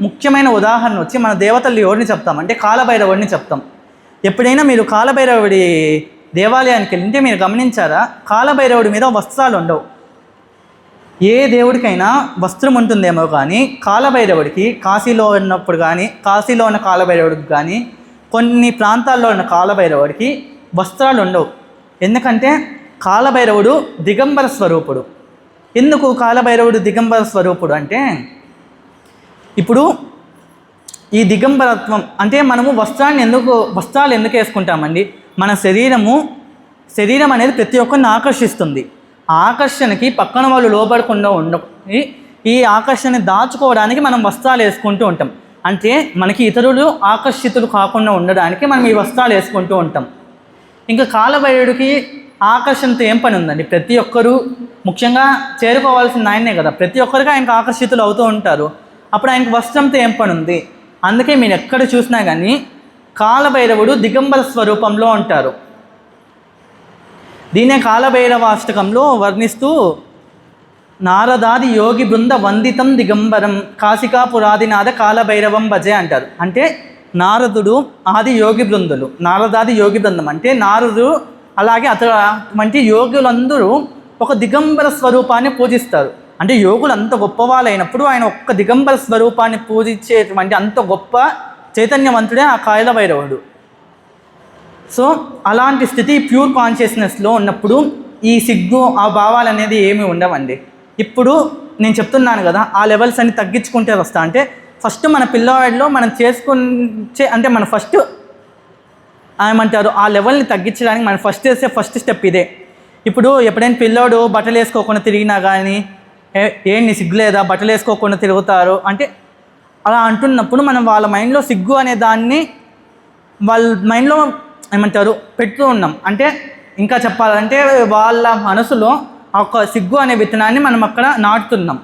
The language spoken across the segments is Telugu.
ముఖ్యమైన ఉదాహరణ వచ్చి మన దేవతలు ఎవరిని చెప్తాం అంటే కాలభైరవుడిని చెప్తాం. ఎప్పుడైనా మీరు కాలభైరవుడి దేవాలయానికి వెళ్తే మీరు గమనించారా, కాలభైరవుడి మీద వస్త్రాలు ఉండవు. ఏ దేవుడికైనా వస్త్రం ఉంటుందేమో కానీ కాలభైరవుడికి కాశీలో ఉన్నప్పుడు కానీ, కాశీలో ఉన్న కాలభైరవుడికి కానీ, కొన్ని ప్రాంతాల్లో ఉన్న కాలభైరవుడికి వస్త్రాలు ఉండవు. ఎందుకంటే కాలభైరవుడు దిగంబర స్వరూపుడు. ఎందుకు కాలభైరవుడు దిగంబర స్వరూపుడు అంటే, ఇప్పుడు ఈ దిగంబరత్వం అంటే మనము వస్త్రాలు ఎందుకు వేసుకుంటామండి? మన శరీరం అనేది ప్రతి ఒక్కరిని ఆకర్షిస్తుంది. ఆ ఆకర్షణకి పక్కన వాళ్ళు లోపడకుండా ఈ ఆకర్షణని దాచుకోవడానికి మనం వస్త్రాలు వేసుకుంటూ ఉంటాం. అంటే మనకి ఇతరులు ఆకర్షితులు కాకుండా ఉండడానికి మనం ఈ వస్త్రాలు వేసుకుంటూ ఉంటాం. ఇంకా కాలభైరవుడికి ఆకర్షణతో ఏం పని ఉందండి? ప్రతి ఒక్కరూ ముఖ్యంగా చేరుకోవాల్సిన ఆయనే కదా, ప్రతి ఒక్కరికి ఆయనకు ఆకర్షితులు అవుతూ ఉంటారు. అప్పుడు ఆయనకు వస్త్రంతో ఏం పని ఉంది? అందుకే మీరు ఎక్కడ చూసినా కానీ కాలభైరవుడు దిగంబర స్వరూపంలో ఉంటారు. దీనే కాలభైరవాష్టకంలో వర్ణిస్తూ నారదాది యోగి బృంద వందితం దిగంబరం కాశికాపురాదినాథ కాలభైరవం భజే అంటారు. అంటే నారదుడు ఆది యోగి బృందులు, నారదాది యోగి బృందం అంటే నారదుడు అలాగే అటువంటి యోగులందరూ ఒక దిగంబర స్వరూపాన్ని పూజిస్తారు. అంటే యోగులు అంత గొప్పవాళ్ళైనప్పుడు ఆయన ఒక్క దిగంబర స్వరూపాన్ని పూజించేటువంటి అంత గొప్ప చైతన్యవంతుడే ఆ కాలభైరవుడు. సో అలాంటి స్థితి ప్యూర్ కాన్షియస్నెస్లో ఉన్నప్పుడు ఈ సిగ్గు ఆ భావాలు అనేది ఏమీ ఉండవండి. ఇప్పుడు నేను చెప్తున్నాను కదా, ఆ లెవెల్స్ అన్ని తగ్గించుకుంటే వస్తా. అంటే ఫస్ట్ మన పిల్లవాడిలో మనం చేసుకుంటే అంటే మన ఫస్ట్ ఏమంటారు ఆ లెవెల్ని తగ్గించడానికి మనం ఫస్ట్ స్టెప్ ఇదే. ఇప్పుడు ఎప్పుడైనా పిల్లోడు బట్టలు వేసుకోకుండా తిరిగినా కానీ ఏంటి సిగ్గు లేదా బట్టలు వేసుకోకుండా తిరుగుతారు అంటే అలా అంటున్నప్పుడు మనం వాళ్ళ మైండ్లో సిగ్గు అనే దాన్ని వాళ్ళ మైండ్లో ఏమంటారు పెడుతూ ఉన్నాం. అంటే ఇంకా చెప్పాలంటే వాళ్ళ మనసులో ఒక సిగ్గు అనే విత్తనాన్ని మనం అక్కడ నాటుతున్నాం.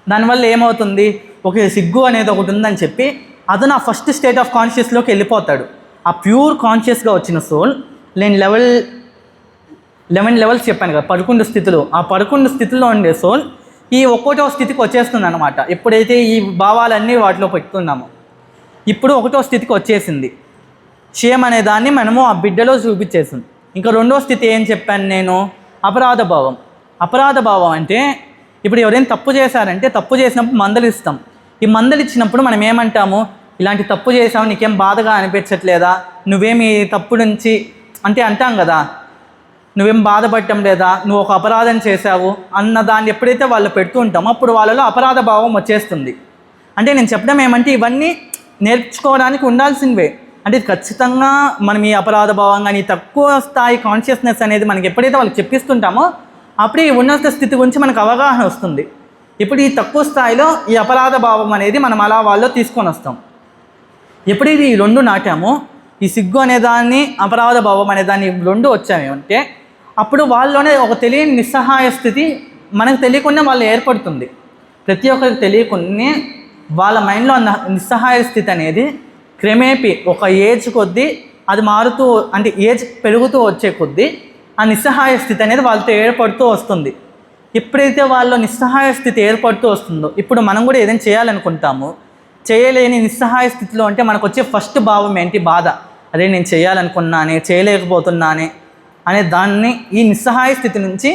దానివల్ల ఏమవుతుంది, ఒక సిగ్గు అనేది ఒకటి ఉందని చెప్పి అతను ఆ ఫస్ట్ స్టేట్ ఆఫ్ కాన్షియస్లోకి వెళ్ళిపోతాడు. ఆ ప్యూర్ కాన్షియస్గా వచ్చిన సోల్ నేను 11 లెవెల్స్ చెప్పాను కదా, 11 స్థితులు. ఆ 11 స్థితిలో ఉండే సోల్ ఈ ఒక్కోటో స్థితికి వచ్చేస్తుంది అనమాట. ఎప్పుడైతే ఈ భావాలన్నీ వాటిలో పెట్టుకున్నామో ఇప్పుడు ఒకటో స్థితికి వచ్చేసింది. క్షేమ అనే దాన్ని మనము ఆ బిడ్డలో చూపించేసింది. ఇంకా రెండో స్థితి ఏం చెప్పాను నేను? అపరాధ భావం. అపరాధ భావం అంటే ఇప్పుడు ఎవరైనా తప్పు చేశారంటే తప్పు చేసినప్పుడు మందలిస్తాం. ఈ మందలిచ్చినప్పుడు మనం ఏమంటాము, ఇలాంటి తప్పు చేసావు నీకేం బాధగా అనిపించట్లేదా, నువ్వేమి తప్పు నుంచి అంటే అంటాం కదా, నువ్వేం బాధపడటం లేదా, నువ్వు ఒక అపరాధం చేశావు అన్న దాన్ని ఎప్పుడైతే వాళ్ళు పెడుతూ ఉంటామో అప్పుడు వాళ్ళలో అపరాధ భావం వచ్చేస్తుంది. అంటే నేను చెప్పడం ఏమంటే ఇవన్నీ నేర్చుకోవడానికి ఉండాల్సినవే. అంటే ఖచ్చితంగా మనం ఈ అపరాధ భావం కానీ తక్కువ స్థాయి కాన్షియస్నెస్ అనేది మనకి ఎప్పుడైతే వాళ్ళకి చెప్పిస్తుంటామో అప్పుడు ఈ ఉన్నత స్థితి గురించి మనకు అవగాహన వస్తుంది. ఇప్పుడు ఈ తక్కువ స్థాయిలో ఈ అపరాధ భావం అనేది మనం అలా వాళ్ళలో తీసుకొని వస్తాం. ఎప్పుడైతే ఈ రెండు నాటామో ఈ సిగ్గు అనేదాన్ని అపరాధ భావం అనేదాన్ని రెండు వచ్చామేమంటే అప్పుడు వాళ్ళలోనే ఒక తెలియని నిస్సహాయ స్థితి మనకు తెలియకుండా వాళ్ళు ఏర్పడుతుంది. ప్రతి ఒక్కరికి తెలియకుండా వాళ్ళ మైండ్లో నిస్సహాయ స్థితి అనేది క్రమేపీ ఒక ఏజ్ కొద్దీ అది మారుతూ అంటే ఏజ్ పెరుగుతూ వచ్చే కొద్దీ ఆ నిస్సహాయ స్థితి అనేది వాళ్ళతో ఏర్పడుతూ వస్తుంది. ఎప్పుడైతే వాళ్ళలో నిస్సహాయ స్థితి ఏర్పడుతూ వస్తుందో ఇప్పుడు మనం కూడా ఏదైనా చేయాలనుకుంటాము, చేయలేని నిస్సహాయ స్థితిలో అంటే మనకు వచ్చే ఫస్ట్ భావం ఏంటి? బాధ. అదే నేను చేయాలనుకున్నానే చేయలేకపోతున్నానే అనే దాన్ని ఈ నిస్సహాయ స్థితి నుంచి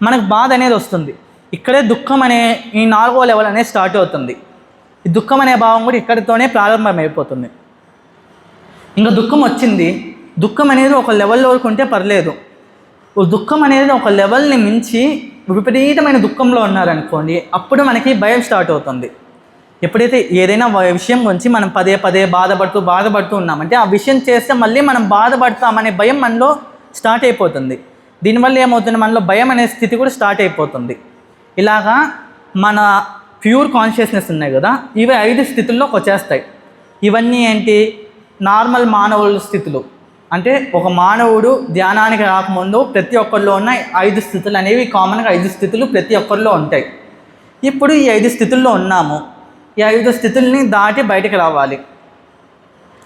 మనకు బాధ అనేది వస్తుంది. ఇక్కడే దుఃఖం అనే ఈ 4వ లెవెల్ అనేది స్టార్ట్ అవుతుంది. ఈ దుఃఖం అనే భావం కూడా ఇక్కడితోనే ప్రారంభమైపోతుంది. ఇంకా దుఃఖం వచ్చింది, దుఃఖం అనేది ఒక లెవెల్ వరకు ఉంటే పర్లేదు. దుఃఖం అనేది ఒక లెవెల్ని మించి విపరీతమైన దుఃఖంలో ఉన్నారనుకోండి అప్పుడు మనకి భయం స్టార్ట్ అవుతుంది. ఎప్పుడైతే ఏదైనా విషయం గురించి మనం పదే బాధపడుతూ ఉన్నామంటే ఆ విషయం చేస్తే మళ్ళీ మనం బాధపడతామనే భయం మనలో స్టార్ట్ అయిపోతుంది. దీనివల్ల ఏమవుతుంది, మనలో భయం అనే స్థితి కూడా స్టార్ట్ అయిపోతుంది. ఇలాగా మన ప్యూర్ కాన్షియస్నెస్ ఉన్నాయి కదా, ఇవి 5 స్థితుల్లోకి వచ్చేస్తాయి. ఇవన్నీ ఏంటి? నార్మల్ మానవుల స్థితులు. అంటే ఒక మానవుడు ధ్యానానికి రాకముందు ప్రతి ఒక్కరిలో ఉన్న 5 స్థితులు అనేవి కామన్గా 5 స్థితులు ప్రతి ఒక్కరిలో ఉంటాయి. ఇప్పుడు ఈ 5 స్థితుల్లో ఉన్నాము. ఈ 5 స్థితుల్ని దాటి బయటకు రావాలి.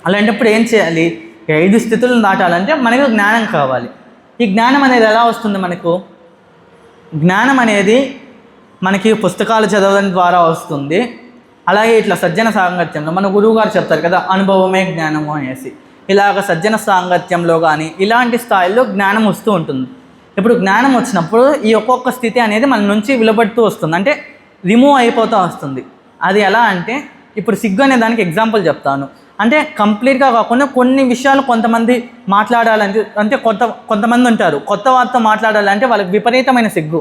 అలాంటప్పుడు ఏం చేయాలి? ఈ 5 స్థితులను దాటాలంటే మనకు జ్ఞానం కావాలి. ఈ జ్ఞానం అనేది ఎలా వస్తుంది? జ్ఞానం అనేది మనకి పుస్తకాలు చదవడం ద్వారా వస్తుంది. అలాగే ఇట్లా సజ్జన సాంగత్యంలో మన గురువు గారు చెప్తారు కదా, అనుభవమే జ్ఞానము అనేసి. ఇలాగ సజ్జన సాంగత్యంలో కానీ ఇలాంటి స్థాయిలో జ్ఞానం వస్తూ ఉంటుంది. ఇప్పుడు జ్ఞానం వచ్చినప్పుడు ఈ ఒక్కొక్క స్థితి అనేది మన నుంచి విలబడుతూ వస్తుంది, అంటే రిమూవ్ అయిపోతూ వస్తుంది. అది ఎలా అంటే, ఇప్పుడు సిగ్గు అనే దానికి ఎగ్జాంపుల్ చెప్తాను. అంటే కంప్లీట్గా కాకుండా కొన్ని విషయాలు కొంతమంది మాట్లాడాలంటే, అంటే కొంతమంది ఉంటారు కొత్త వారితో మాట్లాడాలంటే వాళ్ళకి విపరీతమైన సిగ్గు,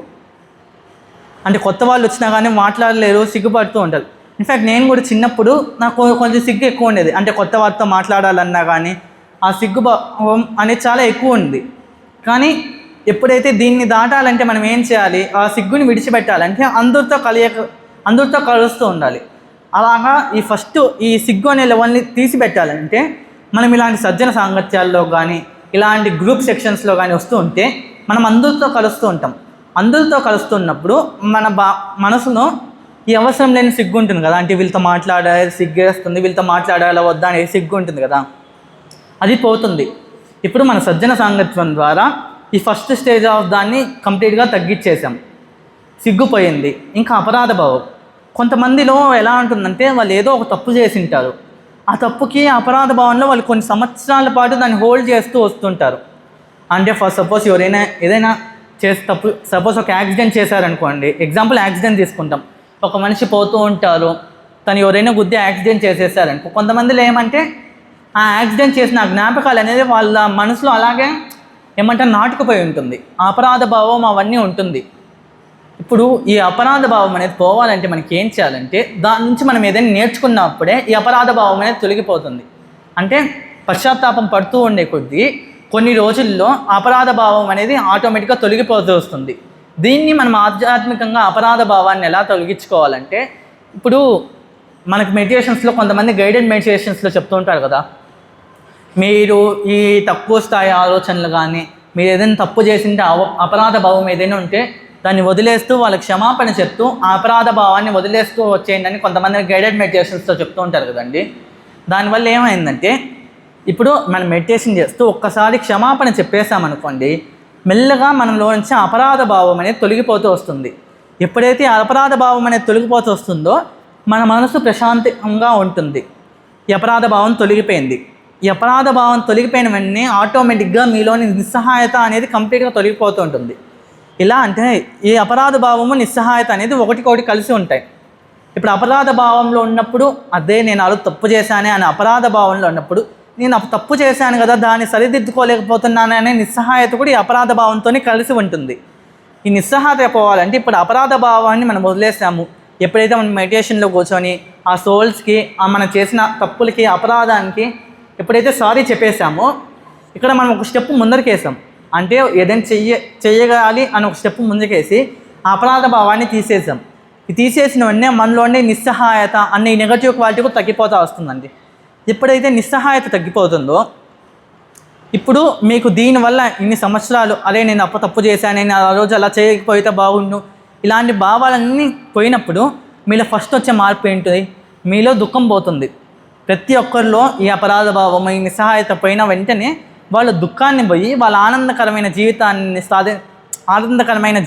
అంటే కొత్త వాళ్ళు వచ్చినా కానీ మాట్లాడలేరు, సిగ్గుపడుతూ ఉంటారు. ఇన్ఫ్యాక్ట్ నేను కూడా చిన్నప్పుడు నాకు కొంచెం సిగ్గు ఎక్కువ ఉండేది, అంటే కొత్త వారితో మాట్లాడాలన్నా కానీ ఆ సిగ్గు అనేది చాలా ఎక్కువ ఉంది. కానీ ఎప్పుడైతే దీన్ని దాటాలంటే మనం ఏం చేయాలి, ఆ సిగ్గుని విడిచిపెట్టాలంటే అందరితో కలుస్తూ ఉండాలి. అలాగా ఈ సిగ్గు అనే లెవెల్ని తీసిపెట్టాలంటే మనం ఇలాంటి సజ్జన సాంగత్యాల్లో కానీ ఇలాంటి గ్రూప్ సెక్షన్స్లో కానీ వస్తూ ఉంటే మనం అందరితో కలుస్తూ ఉంటాం. అందరితో కలుస్తున్నప్పుడు మన మనసులో ఈ అవసరం లేని సిగ్గు ఉంటుంది కదా, అంటే వీళ్ళతో మాట్లాడాలి సిగ్గేస్తుంది, వీళ్ళతో మాట్లాడాలా వద్దా అనేది సిగ్గు ఉంటుంది కదా, అది పోతుంది. ఇప్పుడు మన సజ్జన సాంగత్యం ద్వారా ఈ ఫస్ట్ స్టేజ్ ఆఫ్ దాన్ని కంప్లీట్గా తగ్గించేసాం, సిగ్గుపోయింది. ఇంకా అపరాధ భావం. కొంతమందిలో ఎలా ఉంటుందంటే వాళ్ళు ఏదో ఒక తప్పు చేసి ఉంటారు, ఆ తప్పుకి అపరాధ భావంలో వాళ్ళు కొన్ని సంవత్సరాల పాటు దాన్ని హోల్డ్ చేస్తూ వస్తుంటారు. అంటే ఫర్ సపోజ్ ఎవరైనా ఏదైనా తప్పు, సపోజ్ ఒక యాక్సిడెంట్ చేశారనుకోండి, ఎగ్జాంపుల్ యాక్సిడెంట్ తీసుకుంటాం. ఒక మనిషి పోతూ ఉంటారు, తను ఎవరైనా గుద్ది యాక్సిడెంట్ చేసేసారనుకో, కొంతమందిలో ఏమంటే ఆ యాక్సిడెంట్ చేసిన జ్ఞాపకాలు అనేది వాళ్ళ మనసులో అలాగే ఏమంటే నాటుకుపోయి ఉంటుంది, అపరాధ భావం అవన్నీ ఉంటుంది. ఇప్పుడు ఈ అపరాధ భావం అనేది పోవాలంటే మనకి ఏం చేయాలంటే, దాని నుంచి మనం ఏదైనా నేర్చుకున్నప్పుడే ఈ అపరాధ భావం అనేది తొలగిపోతుంది. అంటే పశ్చాత్తాపం పడుతూ ఉండే కొద్దీ కొన్ని రోజుల్లో అపరాధ భావం అనేది ఆటోమేటిక్గా తొలగిపోతూ వస్తుంది. దీన్ని మనం ఆధ్యాత్మికంగా అపరాధ భావాన్ని ఎలా తొలగించుకోవాలంటే, ఇప్పుడు మనకి మెడిటేషన్స్లో కొంతమంది గైడెడ్ మెడిటేషన్స్లో చెప్తూ ఉంటారు కదా, మీరు ఈ తక్కువ స్థాయి ఆలోచనలు కానీ మీరు ఏదైనా తప్పు చేసింటే అపరాధ భావం ఏదైనా ఉంటే దాన్ని వదిలేస్తూ వాళ్ళకి క్షమాపణ చెప్తూ ఆ అపరాధ భావాన్ని వదిలేస్తూ వచ్చేయండి అని కొంతమంది గైడెడ్ మెడిటేషన్స్తో చెప్తూ ఉంటారు కదండి. దానివల్ల ఏమైందంటే, ఇప్పుడు మనం మెడిటేషన్ చేస్తూ ఒక్కసారి క్షమాపణ చెప్పేసామనుకోండి, మెల్లగా మనలో నుంచి అపరాధ భావం అనేది తొలగిపోతూ వస్తుంది. ఎప్పుడైతే అపరాధ భావం అనేది తొలగిపోతూ వస్తుందో మన మనసు ప్రశాంతంగా ఉంటుంది. ఈ అపరాధ భావం తొలగిపోయింది. ఈ అపరాధ భావం తొలగిపోయిన వెంటనే ఆటోమేటిక్గా మీలోని నిస్సహాయత అనేది కంప్లీట్గా తొలగిపోతూ ఉంటుంది. ఇలా అంటే ఈ అపరాధ భావము నిస్సహాయత అనేది ఒకటికొకటి కలిసి ఉంటాయి. ఇప్పుడు అపరాధ భావంలో ఉన్నప్పుడు అదే నేను అలా తప్పు చేశానే అనే అపరాధ భావంలో ఉన్నప్పుడు నేను తప్పు చేశాను కదా, దాన్ని సరిదిద్దుకోలేకపోతున్నాను అనే నిస్సహాయత కూడా ఈ అపరాధ భావంతోనే కలిసి ఉంటుంది. ఈ నిస్సహాయత పోవాలంటే ఇప్పుడు అపరాధ భావాన్ని మనం వదిలేసాము. ఎప్పుడైతే మనం మెడిటేషన్లో కూర్చొని ఆ సోల్స్కి మనం చేసిన తప్పులకి అపరాధానికి ఎప్పుడైతే సారీ చెప్పేసామో ఇక్కడ మనం ఒక స్టెప్ ముందరికేసాం. అంటే ఏదైనా చెయ్యగాలి అని ఒక స్టెప్ ముందుకేసి ఆ అపరాధ భావాన్ని తీసేసాం. ఇది తీసేసిన వెంటనే మనలోనే నిస్సహాయత అనే నెగటివ్ క్వాలిటీ కూడా తగ్గిపోతూ వస్తుందండి. ఎప్పుడైతే నిస్సహాయత తగ్గిపోతుందో ఇప్పుడు మీకు దీనివల్ల ఇన్ని సంవత్సరాలు అరే నేను తప్పు చేశాను, నేను ఆ రోజు అలా చేయకపోతే బాగుండు, ఇలాంటి భావాలన్నీ పోయినప్పుడు మీలో ఫస్ట్ వచ్చే మార్పు ఏంటి, మీలో దుఃఖం పోతుంది. ప్రతి ఒక్కరిలో ఈ అపరాధ భావం ఈ నిస్సహాయత పోయిన వెంటనే వాళ్ళు దుఃఖాన్ని పోయి వాళ్ళ ఆనందకరమైన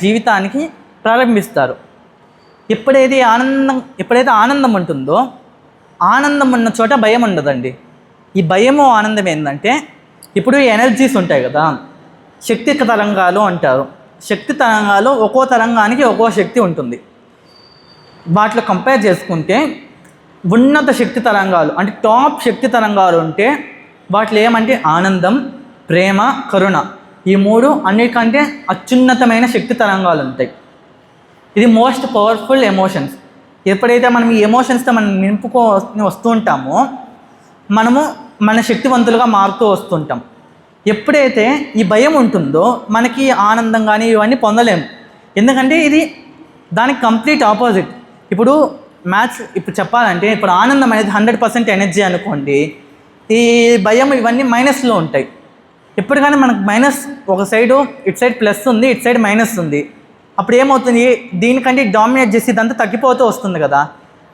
జీవితానికి ప్రారంభిస్తారు. ఎప్పుడైతే ఆనందం ఉంటుందో, ఆనందం ఉన్న చోట భయం ఉండదండి. ఈ భయము ఆనందం ఏంటంటే, ఇప్పుడు ఎనర్జీస్ ఉంటాయి కదా, శక్తి తరంగాలు అంటారు. శక్తి తరంగాలు ఒక్కో తరంగానికి ఒక్కో శక్తి ఉంటుంది. వాటిలో కంపేర్ చేసుకుంటే ఉన్నత శక్తి తరంగాలు అంటే టాప్ శక్తి తరంగాలు ఉంటే వాటిలో ఏమంటే ఆనందం, ప్రేమ, కరుణ, ఈ మూడు అన్నిటికంటే అత్యున్నతమైన శక్తి తరంగాలు ఉంటాయి. ఇది మోస్ట్ పవర్ఫుల్ ఎమోషన్స్. ఎప్పుడైతే మనం ఈ ఎమోషన్స్తో మనం వస్తూ ఉంటామో మనము మన శక్తివంతులుగా మారుతూ వస్తుంటాం. ఎప్పుడైతే ఈ భయం ఉంటుందో మనకి ఆనందం కానీ ఇవన్నీ పొందలేము. ఎందుకంటే ఇది దానికి కంప్లీట్ ఆపోజిట్. ఇప్పుడు చెప్పాలంటే ఇప్పుడు ఆనందం అనేది 100% ఎనర్జీ అనుకోండి, ఈ భయం ఇవన్నీ మైనస్లో ఉంటాయి. ఎప్పటికైనా మనకు మైనస్ ఒక సైడు, ఇటు సైడ్ ప్లస్ ఉంది, ఇటు సైడ్ మైనస్ ఉంది. అప్పుడు ఏమవుతుంది, దీనికంటే డామినేట్ చేసి ఇదంతా తగ్గిపోతూ వస్తుంది కదా.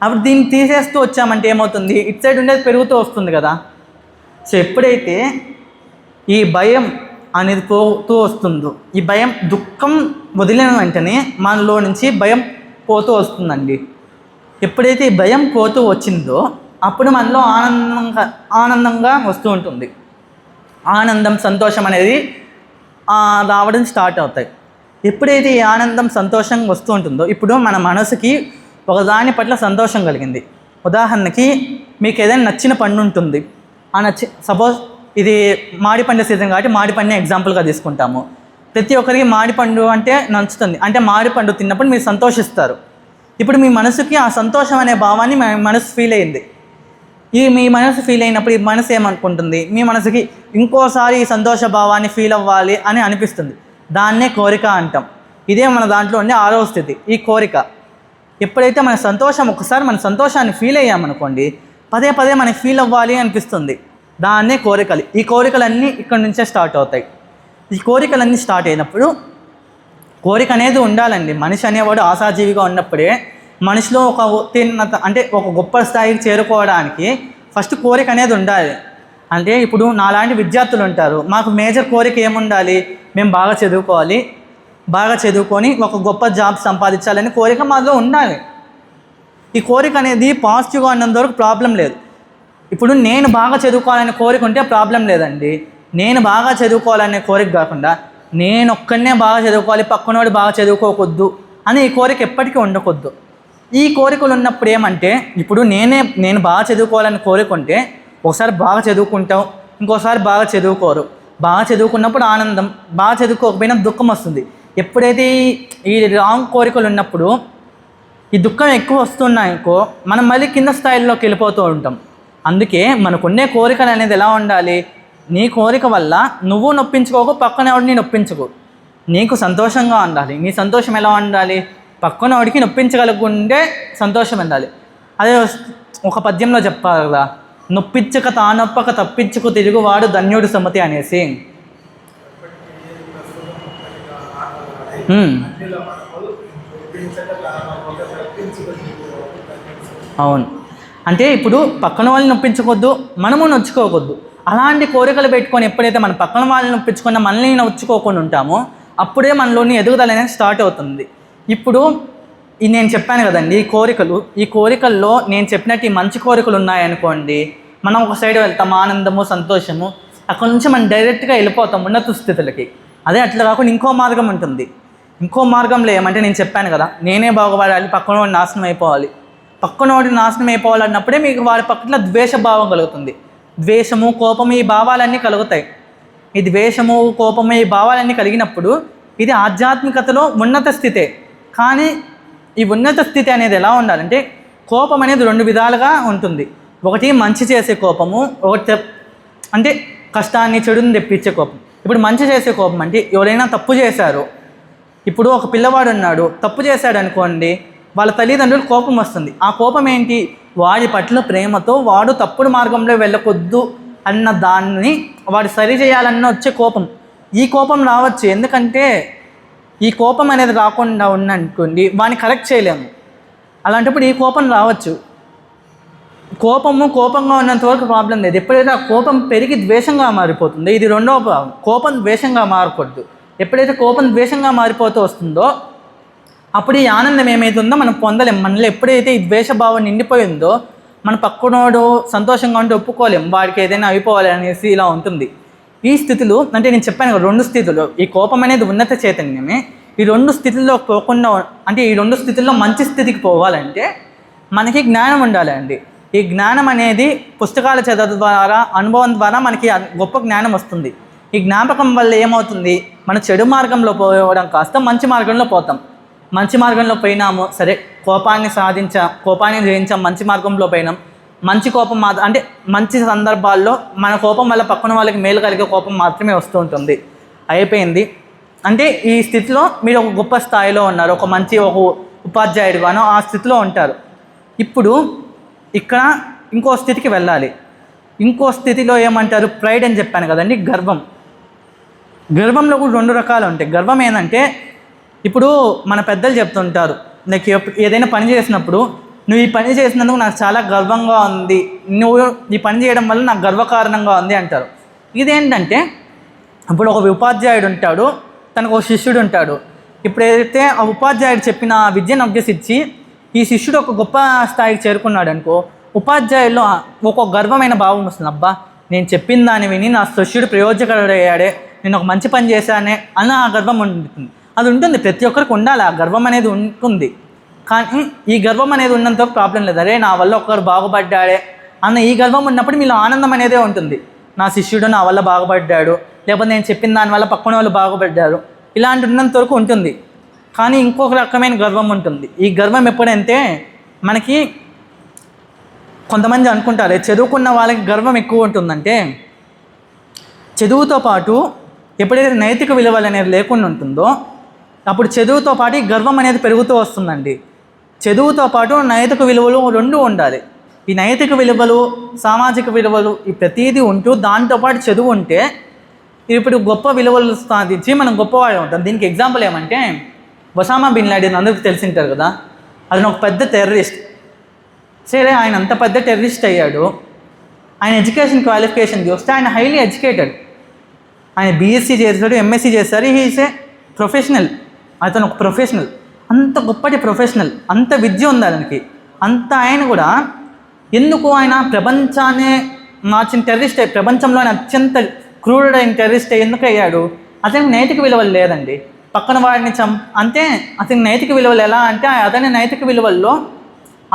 అప్పుడు దీన్ని తీసేస్తూ వచ్చామంటే ఏమవుతుంది, ఇటు సైడ్ ఉండేది పెరుగుతూ వస్తుంది కదా. సో ఎప్పుడైతే ఈ భయం అనేది పోతూ వస్తుందో, ఈ భయం దుఃఖం వదిలిన వెంటనే మనలో నుంచి భయం పోతూ వస్తుందండి. ఎప్పుడైతే ఈ భయం పోతూ వచ్చిందో అప్పుడు మనలో ఆనందంగా వస్తూ ఉంటుంది. ఆనందం, సంతోషం అనేది రావడం స్టార్ట్ అవుతాయి. ఎప్పుడైతే ఈ ఆనందం, సంతోషం వస్తూ ఉంటుందో ఇప్పుడు మన మనసుకి ఒకదాని పట్ల సంతోషం కలిగింది. ఉదాహరణకి మీకు ఏదైనా నచ్చిన పండు ఉంటుంది. సపోజ్ ఇది మామిడిపండు సీజన్ కాబట్టి మామిడిపండుని ఎగ్జాంపుల్గా తీసుకుంటాము. ప్రతి ఒక్కరికి మామిడిపండు అంటే నచ్చుతుంది. అంటే మామిడిపండు తిన్నప్పుడు మీరు సంతోషిస్తారు. ఇప్పుడు మీ మనసుకి ఆ సంతోషం అనే భావాన్ని మనసు ఫీల్ అయింది. మీ మనసు ఫీల్ అయినప్పుడు ఈ మనసు ఏమనుకుంటుంది, మీ మనసుకి ఇంకోసారి ఈ సంతోష భావాన్ని ఫీల్ అవ్వాలి అని అనిపిస్తుంది. దాన్నే కోరిక అంటాం. ఇదే మన దాంట్లో ఉండే 6వ స్థితి, ఈ కోరిక. ఎప్పుడైతే ఒకసారి మన సంతోషాన్ని ఫీల్ అయ్యామనుకోండి, పదే పదే మనకి ఫీల్ అవ్వాలి అనిపిస్తుంది. దాన్నే కోరికలు. ఈ కోరికలన్నీ ఇక్కడ నుంచే స్టార్ట్ అవుతాయి. ఈ కోరికలన్నీ స్టార్ట్ అయినప్పుడు కోరిక అనేది ఉండాలండి. మనిషి అనేవాడు ఆశాజీవిగా ఉన్నప్పుడే మనిషిలో ఒక ఉత్తీర్ణత అంటే ఒక గొప్ప స్థాయికి చేరుకోవడానికి ఫస్ట్ కోరిక అనేది ఉండాలి. అంటే ఇప్పుడు నాలాంటి విద్యార్థులు ఉంటారు, మాకు మేజర్ కోరిక ఏముండాలి, మేము బాగా చదువుకోవాలి, బాగా చదువుకొని ఒక గొప్ప జాబ్ సంపాదించాలని కోరిక మాలో ఉండాలి. ఈ కోరిక అనేది పాజిటివ్గా ఉన్నంత వరకు ప్రాబ్లం లేదు. ఇప్పుడు నేను బాగా చదువుకోవాలనే కోరిక ఉంటే ప్రాబ్లం లేదండి. నేను బాగా చదువుకోవాలనే కోరిక కాకుండా నేను ఒక్కడనే బాగా చదువుకోవాలి, పక్కనోడు బాగా చదువుకోవద్దు అని ఈ కోరిక ఎప్పటికీ ఉండకూడదు. ఈ కోరికలు ఉన్నప్పుడు ఏమంటే ఇప్పుడు నేను బాగా చదువుకోవాలని కోరిక ఉంటే ఒకసారి బాగా చదువుకుంటాం, ఇంకోసారి బాగా చదువుకోరు. బాగా చదువుకున్నప్పుడు ఆనందం, బాగా చదువుకోకపోయినా దుఃఖం వస్తుంది. ఎప్పుడైతే ఈ రాంగ్ కోరికలు ఉన్నప్పుడు ఈ దుఃఖం ఎక్కువ వస్తున్నాయనుకో మనం మళ్ళీ కింద స్థాయిలోకి వెళ్ళిపోతూ ఉంటాం. అందుకే మనకున్నే కోరికలు అనేది ఎలా ఉండాలి, నీ కోరిక వల్ల నువ్వు నొప్పించుకోకు, పక్కన ఎవడిని నొప్పించుకో. నీకు సంతోషంగా ఉండాలి. నీ సంతోషం ఎలా ఉండాలి, పక్కన వాడికి నొప్పించగలుగుండే సంతోషం ఉండాలి. అదే ఒక పద్యంలో చెప్పాలి కదా, నొప్పించక తానొప్పక తప్పించుకు తిరుగువాడు ధన్యుడు సుమతి అనేసి. అవును. అంటే ఇప్పుడు పక్కన వాళ్ళని నొప్పించుకోవద్దు, మనము నొచ్చుకోవద్దు. అలాంటి కోరికలు పెట్టుకొని ఎప్పుడైతే మన పక్కన వాళ్ళని నొప్పించుకున్న మనల్ని నొచ్చుకోకుండా ఉంటామో అప్పుడే మనలోని ఎదుగుదల అనేది స్టార్ట్ అవుతుంది. ఇప్పుడు నేను చెప్పాను కదండి, ఈ కోరికల్లో నేను చెప్పినట్టు ఈ మంచి కోరికలు ఉన్నాయనుకోండి, మనం ఒక సైడ్ వెళ్తాం, ఆనందము, సంతోషము, అక్కడ నుంచి మనం డైరెక్ట్గా వెళ్ళిపోతాం ఉన్నత స్థితులకి. అదే అట్లా కాకుండా ఇంకో మార్గం ఉంటుంది. ఇంకో మార్గంలో ఏమంటే నేను చెప్పాను కదా, నేనే బాగుపడాలి, పక్కనోడి నాశనం అయిపోవాలి. పక్కనోడి నాశనం అయిపోవాలన్నప్పుడే మీకు వాడి పక్కన ద్వేషభావం కలుగుతుంది. ద్వేషము, కోపము ఈ భావాలన్నీ కలుగుతాయి. ఈ ద్వేషము, కోపము ఈ భావాలన్నీ కలిగినప్పుడు ఇది ఆధ్యాత్మికతలో ఉన్నత స్థితే. కానీ ఈ ఉన్నత స్థితి అనేది ఎలా ఉండాలంటే కోపం అనేది 2 విధాలుగా ఉంటుంది. ఒకటి మంచి చేసే కోపము, ఒకటి అంటే కష్టాన్ని, చెడుని తెప్పించే కోపం. ఇప్పుడు మంచి చేసే కోపం అంటే ఎవరైనా తప్పు చేశారు, ఇప్పుడు ఒక పిల్లవాడు ఉన్నాడు, తప్పు చేశాడు అనుకోండి, వాళ్ళ తల్లిదండ్రులు కోపం వస్తుంది. ఆ కోపం ఏంటి, వాడి పట్ల ప్రేమతో వాడు తప్పుడు మార్గంలో వెళ్ళకొద్దు అన్న దాన్ని వాడు సరి చేయాలన్న వచ్చే కోపం. ఈ కోపం రావచ్చు, ఎందుకంటే ఈ కోపం అనేది రాకుండా ఉన్ననుకోండి వాడిని కరెక్ట్ చేయలేము. అలాంటప్పుడు ఈ కోపం రావచ్చు. కోపంగా ఉన్నంత వరకు ప్రాబ్లం లేదు. ఎప్పుడైతే ఆ కోపం పెరిగి ద్వేషంగా మారిపోతుందో, ఇది 2వ భావం. కోపం ద్వేషంగా మారకూడదు. ఎప్పుడైతే కోపం ద్వేషంగా మారిపోతూ వస్తుందో అప్పుడు ఈ ఆనందం ఏమైతుందో మనం పొందలేం. మనలో ఎప్పుడైతే ఈ ద్వేషభావం నిండిపోయిందో మన పక్కనోడు సంతోషంగా ఉంటే ఒప్పుకోలేం, వాడికి ఏదైనా అయిపోవాలి అనేసి ఇలా ఉంటుంది. ఈ స్థితులు అంటే నేను చెప్పాను కదా 2 స్థితులు. ఈ కోపం అనేది ఉన్నత చైతన్యమే. ఈ 2 స్థితుల్లో పోకుండా అంటే ఈ 2 స్థితుల్లో మంచి స్థితికి పోవాలంటే మనకి జ్ఞానం ఉండాలి అండి. ఈ జ్ఞానం అనేది పుస్తకాల చదవడం ద్వారా, అనుభవం ద్వారా మనకి గొప్ప జ్ఞానం వస్తుంది. ఈ జ్ఞాపకం వల్ల ఏమవుతుంది, మన చెడు మార్గంలో పోవడం కాస్త మంచి మార్గంలో పోతాం. మంచి మార్గంలో పోయినాము, సరే కోపాన్ని జయించాం, మంచి మార్గంలో పోయినాం. మంచి కోపం అంటే మంచి సందర్భాల్లో మన కోపం వల్ల పక్కన వాళ్ళకి మేలు కలిగే కోపం మాత్రమే వస్తూ ఉంటుంది. అయిపోయింది అంటే ఈ స్థితిలో మీరు ఒక గొప్ప స్థాయిలో ఉన్నారు, ఒక ఉపాధ్యాయుడుగానో ఆ స్థితిలో ఉంటారు. ఇప్పుడు ఇక్కడ ఇంకో స్థితికి వెళ్ళాలి. ఇంకో స్థితిలో ఏమంటారు, ప్రైడ్ అని చెప్పాను కదండి, గర్వంలో కూడా 2 రకాలు ఉంటాయి. గర్వం ఏంటంటే ఇప్పుడు మన పెద్దలు చెప్తుంటారు, నాకు ఏదైనా పని చేసినప్పుడు నువ్వు ఈ పని చేసినందుకు నాకు చాలా గర్వంగా ఉంది, నువ్వు ఈ పని చేయడం వల్ల నాకు గర్వకారణంగా ఉంది అంటారు. ఇదేంటంటే ఇప్పుడు ఒక ఉపాధ్యాయుడు ఉంటాడు, తనకు ఒక శిష్యుడు ఉంటాడు. ఇప్పుడు ఏదైతే ఆ ఉపాధ్యాయుడు చెప్పిన విద్యను అభ్యసించి ఈ శిష్యుడు ఒక గొప్ప స్థాయికి చేరుకున్నాడు అనుకో, ఉపాధ్యాయుల్లో ఒక గర్వమైన భావం వస్తుంది. అబ్బా, నేను చెప్పిన దాన్ని విని నా శిష్యుడు ప్రయోజకుడయ్యాడే, నేను ఒక మంచి పని చేశానే అన్న ఆ గర్వం ఉంటుంది. అది ఉంటుంది, ప్రతి ఒక్కరికి ఉండాలి, ఆ గర్వం అనేది ఉంటుంది. కానీ ఈ గర్వం అనేది ఉన్నంత ప్రాబ్లం లేదు. అరే, నా వల్ల ఒక్కరు బాగుపడ్డాడే అన్న ఈ గర్వం ఉన్నప్పుడు మీలో ఆనందం అనేదే ఉంటుంది. నా శిష్యుడు నా వల్ల బాగుపడ్డాడు, లేకపోతే నేను చెప్పిన దానివల్ల పక్కన వాళ్ళు బాగుపడ్డారు, ఇలాంటి ఉన్నంత వరకు ఉంటుంది. కానీ ఇంకొక రకమైన గర్వం ఉంటుంది. ఈ గర్వం ఎప్పుడంటే మనకి కొంతమంది అనుకుంటారు చదువుకున్న వాళ్ళకి గర్వం ఎక్కువ ఉంటుందంటే, చదువుతో పాటు ఎప్పుడైతే నైతిక విలువలు అనేది లేకుండా ఉంటుందో అప్పుడు చదువుతో పాటు ఈ గర్వం అనేది పెరుగుతూ వస్తుందండి. చదువుతో పాటు నైతిక విలువలు రెండూ ఉండాలి. ఈ నైతిక విలువలు, సామాజిక విలువలు ఈ ప్రతీదీ ఉంటూ దాంతోపాటు చదువు ఉంటే ఇప్పుడు గొప్ప విలువలు సాధించి మనం గొప్పవాడు అవుతాం. దీనికి ఎగ్జాంపుల్ ఏమంటే, ఒసామా బిన్ లాడెన్ అందరికీ తెలిసింటారు కదా, అతను ఒక పెద్ద టెర్రరిస్ట్. సరే, ఆయన అంత పెద్ద టెర్రరిస్ట్ అయ్యాడు. ఆయన ఎడ్యుకేషన్ క్వాలిఫికేషన్ చూస్తే ఆయన హైలీ ఎడ్యుకేటెడ్. ఆయన బీఎస్సీ చేశాడు, ఎంఎస్సీ చేశారు. He is a professional. అతను ఒక ప్రొఫెషనల్, అంత గొప్పటి ప్రొఫెషనల్, అంత విద్య ఉంది అతనికి. అంత ఆయన కూడా ఎందుకు ఆయన ప్రపంచాన్ని మార్చిన టెర్రరిస్ట్, ప్రపంచంలోని అత్యంత క్రూరుడైన టెర్రరిస్ట్ ఎందుకు అయ్యాడు? అతనికి నైతిక విలువలు లేదండి. పక్కన వాడిని అంటే అతని నైతిక విలువలు ఎలా అంటే, అతని నైతిక విలువల్లో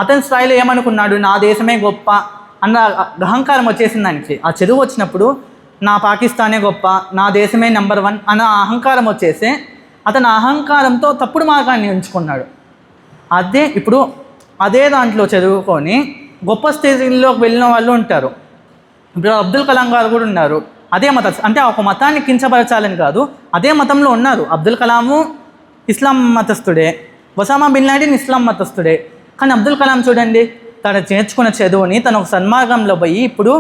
అతని స్థాయిలో ఏమనుకున్నాడు, నా దేశమే గొప్ప అన్న అహంకారం వచ్చేసింది దానికి. ఆ చదువు వచ్చినప్పుడు నా పాకిస్తానే గొప్ప, నా దేశమే నెంబర్ 1 అన్న అహంకారం వచ్చేసి అతను అహంకారంతో తప్పుడు మార్గాన్ని ఎంచుకున్నాడు. ఇప్పుడు అదే దాంట్లో చదువుకొని గొప్ప స్థితిలోకి వెళ్ళిన వాళ్ళు ఉంటారు. ఇప్పుడు అబ్దుల్ కలాం గారు కూడా ఉన్నారు. అదే మతం, అంటే ఒక మతాన్ని కించపరచాలని కాదు, అదే మతంలో ఉన్నారు. అబ్దుల్ కలాము ఇస్లాం మతస్థుడే, ఒసామా బిన్ లాడెన్ ఇస్లాం మతస్థుడే. కానీ అబ్దుల్ కలాం చూడండి, తను నేర్చుకున్న చదువుని తను ఒక సన్మార్గంలో పోయి ఇప్పుడు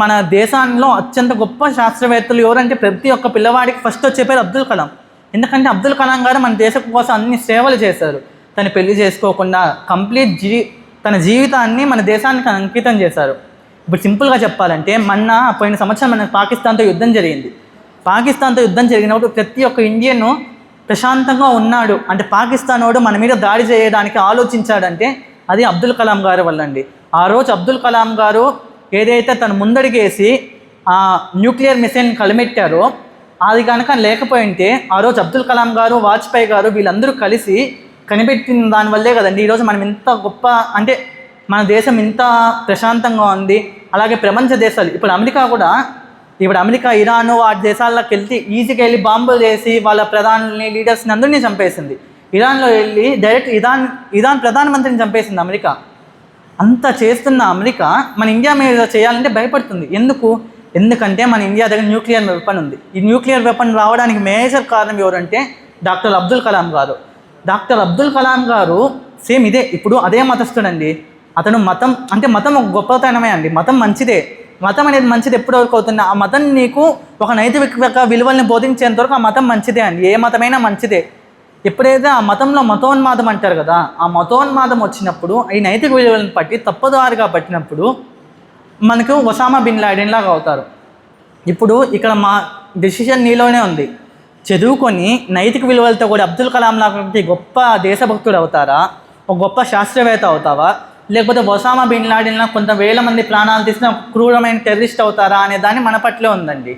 మన దేశంలో అత్యంత గొప్ప శాస్త్రవేత్తలు ఎవరంటే ప్రతి ఒక్క పిల్లవాడికి ఫస్ట్ వచ్చే పేరు అబ్దుల్ కలాం. ఎందుకంటే అబ్దుల్ కలాం గారు మన దేశం కోసం అన్ని సేవలు చేశారు. తను పెళ్లి చేసుకోకుండా తన జీవితాన్ని మన దేశానికి అంకితం చేశారు. ఇప్పుడు సింపుల్గా చెప్పాలంటే, పోయిన సంవత్సరం మన పాకిస్తాన్తో యుద్ధం జరిగింది. పాకిస్తాన్తో యుద్ధం జరిగినప్పుడు ప్రతి ఒక్క ఇండియన్ ప్రశాంతంగా ఉన్నాడు అంటే, పాకిస్తాన్ వాడు మన మీద దాడి చేయడానికి ఆలోచించాడంటే అది అబ్దుల్ కలాం గారి వల్ల అండి. ఆ రోజు అబ్దుల్ కలాం గారు ఏదైతే తను ముందడిగేసి ఆ న్యూక్లియర్ మిసైల్ని కలిమెట్టారో అది కనుక లేకపోయింటే, ఆ రోజు అబ్దుల్ కలాం గారు, వాజ్పేయి గారు వీళ్ళందరూ కలిసి కనిపెట్టిన దానివల్లే కదండి ఈరోజు మనం ఇంత గొప్ప, అంటే మన దేశం ఇంత ప్రశాంతంగా ఉంది. అలాగే ప్రపంచ దేశాలు, ఇప్పుడు అమెరికా ఇరాను వాటి దేశాల్లోకి వెళ్తే ఈజీగా వెళ్ళి బాంబులు చేసి వాళ్ళ ప్రధాని లీడర్స్ని అందరినీ చంపేసింది. ఇరాన్లో వెళ్ళి డైరెక్ట్ ఇరాన్ ప్రధానమంత్రిని చంపేసింది అమెరికా. అంత చేస్తున్న అమెరికా మన ఇండియా మీద చేయాలంటే భయపడుతుంది. ఎందుకంటే మన ఇండియా దగ్గర న్యూక్లియర్ వెపన్ ఉంది. ఈ న్యూక్లియర్ వెపన్ రావడానికి మేజర్ కారణం ఎవరంటే డాక్టర్ అబ్దుల్ కలాం గారు. డాక్టర్ అబ్దుల్ కలాం గారు సేమ్ ఇప్పుడు అదే మతస్థుడండి. అతను మతం ఒక గొప్పతనమే అండి. మతం మంచిదే. మతం అనేది మంచిది ఎప్పటి వరకు అవుతుంది? ఆ మతం నీకు ఒక నైతిక విలువల్ని బోధించేంత వరకు ఆ మతం మంచిదే అండి. ఏ మతమైనా మంచిదే. ఎప్పుడైతే ఆ మతంలో మతోన్మాదం అంటారు కదా, ఆ మతోన్మాదం వచ్చినప్పుడు ఈ నైతిక విలువలను పట్టి తప్పుదారిగా పట్టినప్పుడు మనకు ఒసామా బిన్ లాడెన్ లాగా అవుతారు. ఇప్పుడు ఇక్కడ మా డెసిషన్ నీలోనే ఉంది. చదువుకొని నైతిక విలువలతో కూడా అబ్దుల్ కలాం లాంటి గొప్ప దేశభక్తుడు అవుతారా, ఒక గొప్ప శాస్త్రవేత్త అవుతావా, లేకపోతే ఒసామా బిన్ లాడెన్ కొంత వేల మంది ప్రాణాలు తీసిన క్రూరమైన టెర్రరిస్ట్ అవుతారా అనే దాన్ని మన పట్లే ఉందండి.